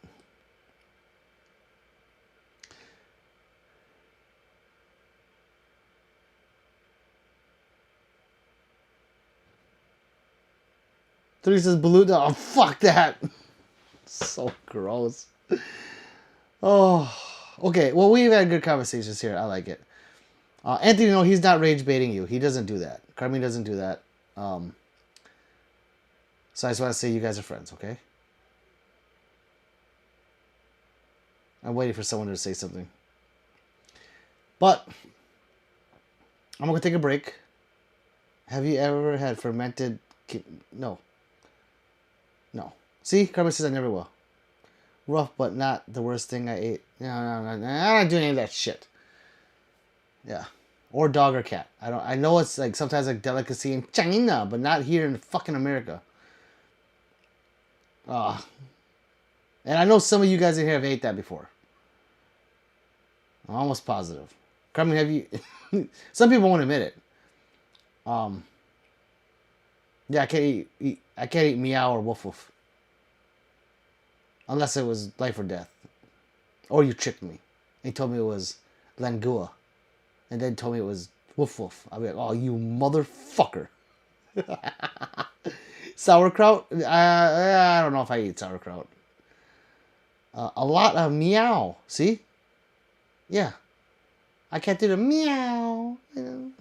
Three says balut. Oh, fuck that. So gross. Oh, okay. Well, we've had good conversations here. I like it. Anthony, no, he's not rage baiting you. He doesn't do that. Carmen doesn't do that. So I just want to say you guys are friends, okay? I'm waiting for someone to say something. But I'm going to take a break. Have you ever had fermented... No. See? Carmen says I never will. Rough, but not the worst thing I ate. No. I'm not doing any of that shit. Yeah. Or dog or cat. I know it's like sometimes like delicacy in China, but not here in fucking America. And I know some of you guys in here have ate that before. I'm almost positive. Carmen, have you... Some people won't admit it. Yeah, I can't eat meow or woof woof. Unless it was life or death. Or you tricked me. And told me it was langua. And then told me it was woof woof. I'll be like, oh, you motherfucker. Sauerkraut? I don't know if I eat sauerkraut. A lot of meow. See? Yeah. I can't do the meow. You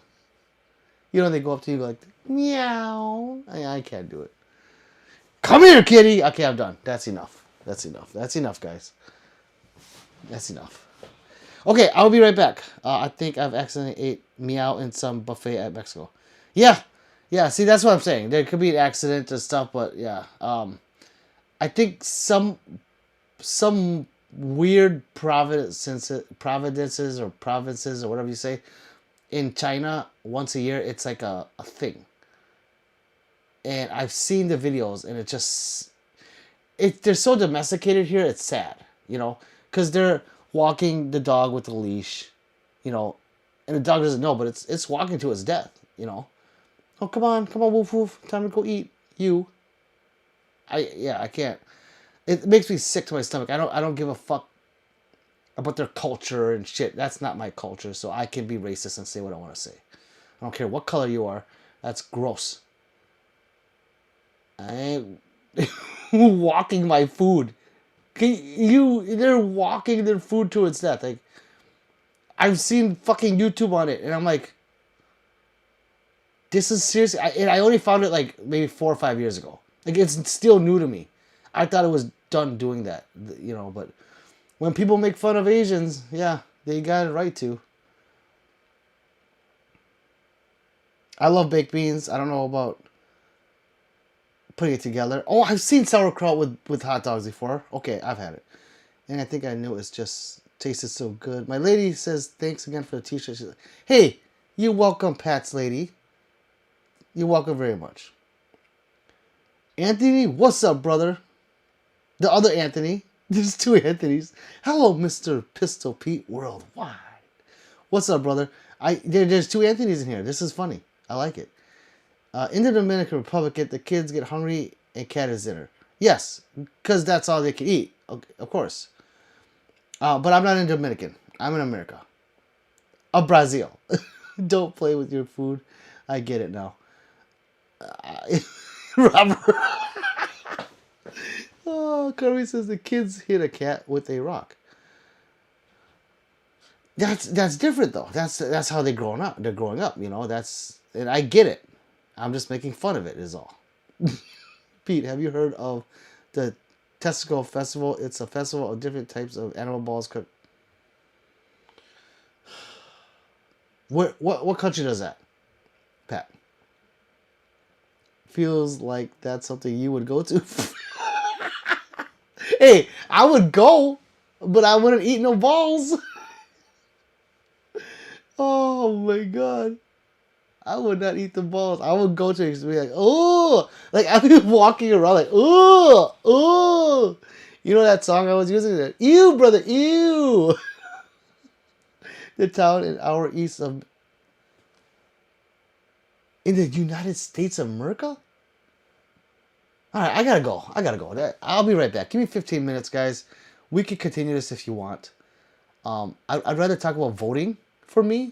know, they go up to you like, meow. I can't do it. Come here, kitty. Okay, I'm done. That's enough. That's enough, guys. That's enough. Okay, I'll be right back. I think I've accidentally ate meow in some buffet at Mexico. Yeah, yeah. See, that's what I'm saying. There could be an accident and stuff, but yeah. I think some weird providences or provinces or whatever you say in China once a year it's like a thing. And I've seen the videos and they're so domesticated here it's sad, because they're walking the dog with a leash, you know, and the dog doesn't know, but it's walking to its death. Oh, come on, woof woof, time to go eat. I can't. It makes me sick to my stomach. I don't give a fuck about their culture and shit. That's not my culture, so I can be racist and say what I want to say. I don't care what color you are. That's gross. I ain't walking my food. They're walking their food to its death. Like, I've seen fucking YouTube on it, and I'm like, this is serious. And I only found it like maybe 4 or 5 years ago. Like, it's still new to me. I thought it was done doing that, but when people make fun of Asians, yeah, they got it right to. I love baked beans. I don't know about putting it together. Oh, I've seen sauerkraut with hot dogs before. Okay, I've had it. And I think I knew it just tasted so good. My lady says thanks again for the t-shirt. She's like, hey, you're welcome, Pat's lady. You're welcome very much. Anthony, what's up, brother? The other Anthony. There's two Anthonys. Hello, Mr. Pistol Pete Worldwide. What's up, brother? There's two Anthonys in here. This is funny. I like it. In the Dominican Republic, the kids get hungry and cat is dinner. Yes, because that's all they can eat. Okay, of course. But I'm not in Dominican. I'm in America. Brazil. Don't play with your food. I get it now. Robert. Oh, Kirby says the kids hit a cat with a rock. That's different though. That's how they're growing up. They're growing up, and I get it. I'm just making fun of it is all. Pete, have you heard of the Testicle Festival? It's a festival of different types of animal balls cooked. What country does that, Pat? Feels like that's something you would go to. Hey, I would go, but I wouldn't eat no balls. Oh my god. I would not eat the balls. I would go to it and be like, oh, like I'd be walking around like, oh. You know that song I was using there? Ew, brother, ew. The town an hour east of, in the United States of America? All right, I gotta go. I'll be right back. Give me 15 minutes, guys. We can continue this if you want. I'd rather talk about voting for me,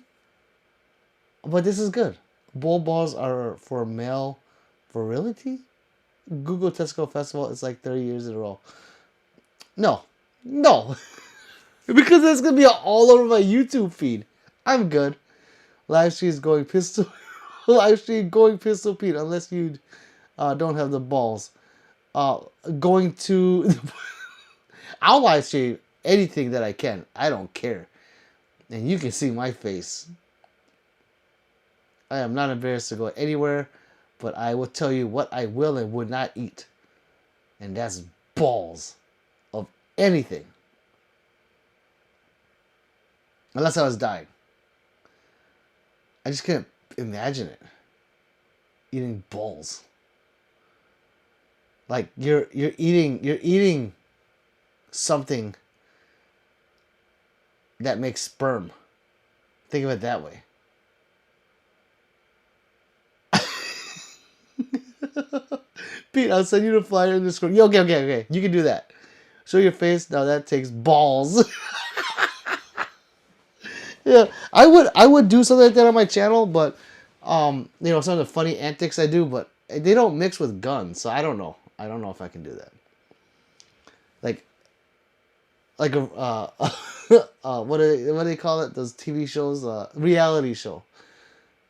but this is good. Bull balls are for male virility. Google Testicle Festival. It's like 30 years in a row. No, because that's gonna be all over my YouTube feed. I'm good. Live stream is going pistol. Live stream going Pistol Pete. Unless you don't have the balls. Going to. I'll live stream anything that I can. I don't care. And you can see my face. I am not embarrassed to go anywhere, but I will tell you what I will and would not eat. And that's balls of anything. Unless I was dying. I just can't imagine it. Eating balls. Like you're eating something that makes sperm. Think of it that way. Pete, I'll send you the flyer in the screen. Yeah, okay. You can do that. Show your face. Now that takes balls. Yeah, I would do something like that on my channel, but some of the funny antics I do, but they don't mix with guns, so I don't know. I don't know if I can do that. Like a what do they call it? Those TV shows, reality show.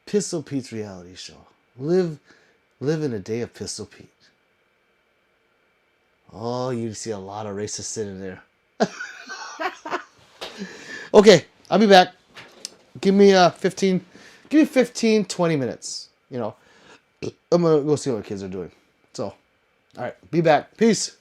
Pistol Pete's reality show. Live in a day of Pistol Pete. Oh, you see a lot of racists sitting there. Okay, I'll be back. Give me 15, 20 minutes. You know, I'm gonna go see what the kids are doing. So, all right, be back. Peace.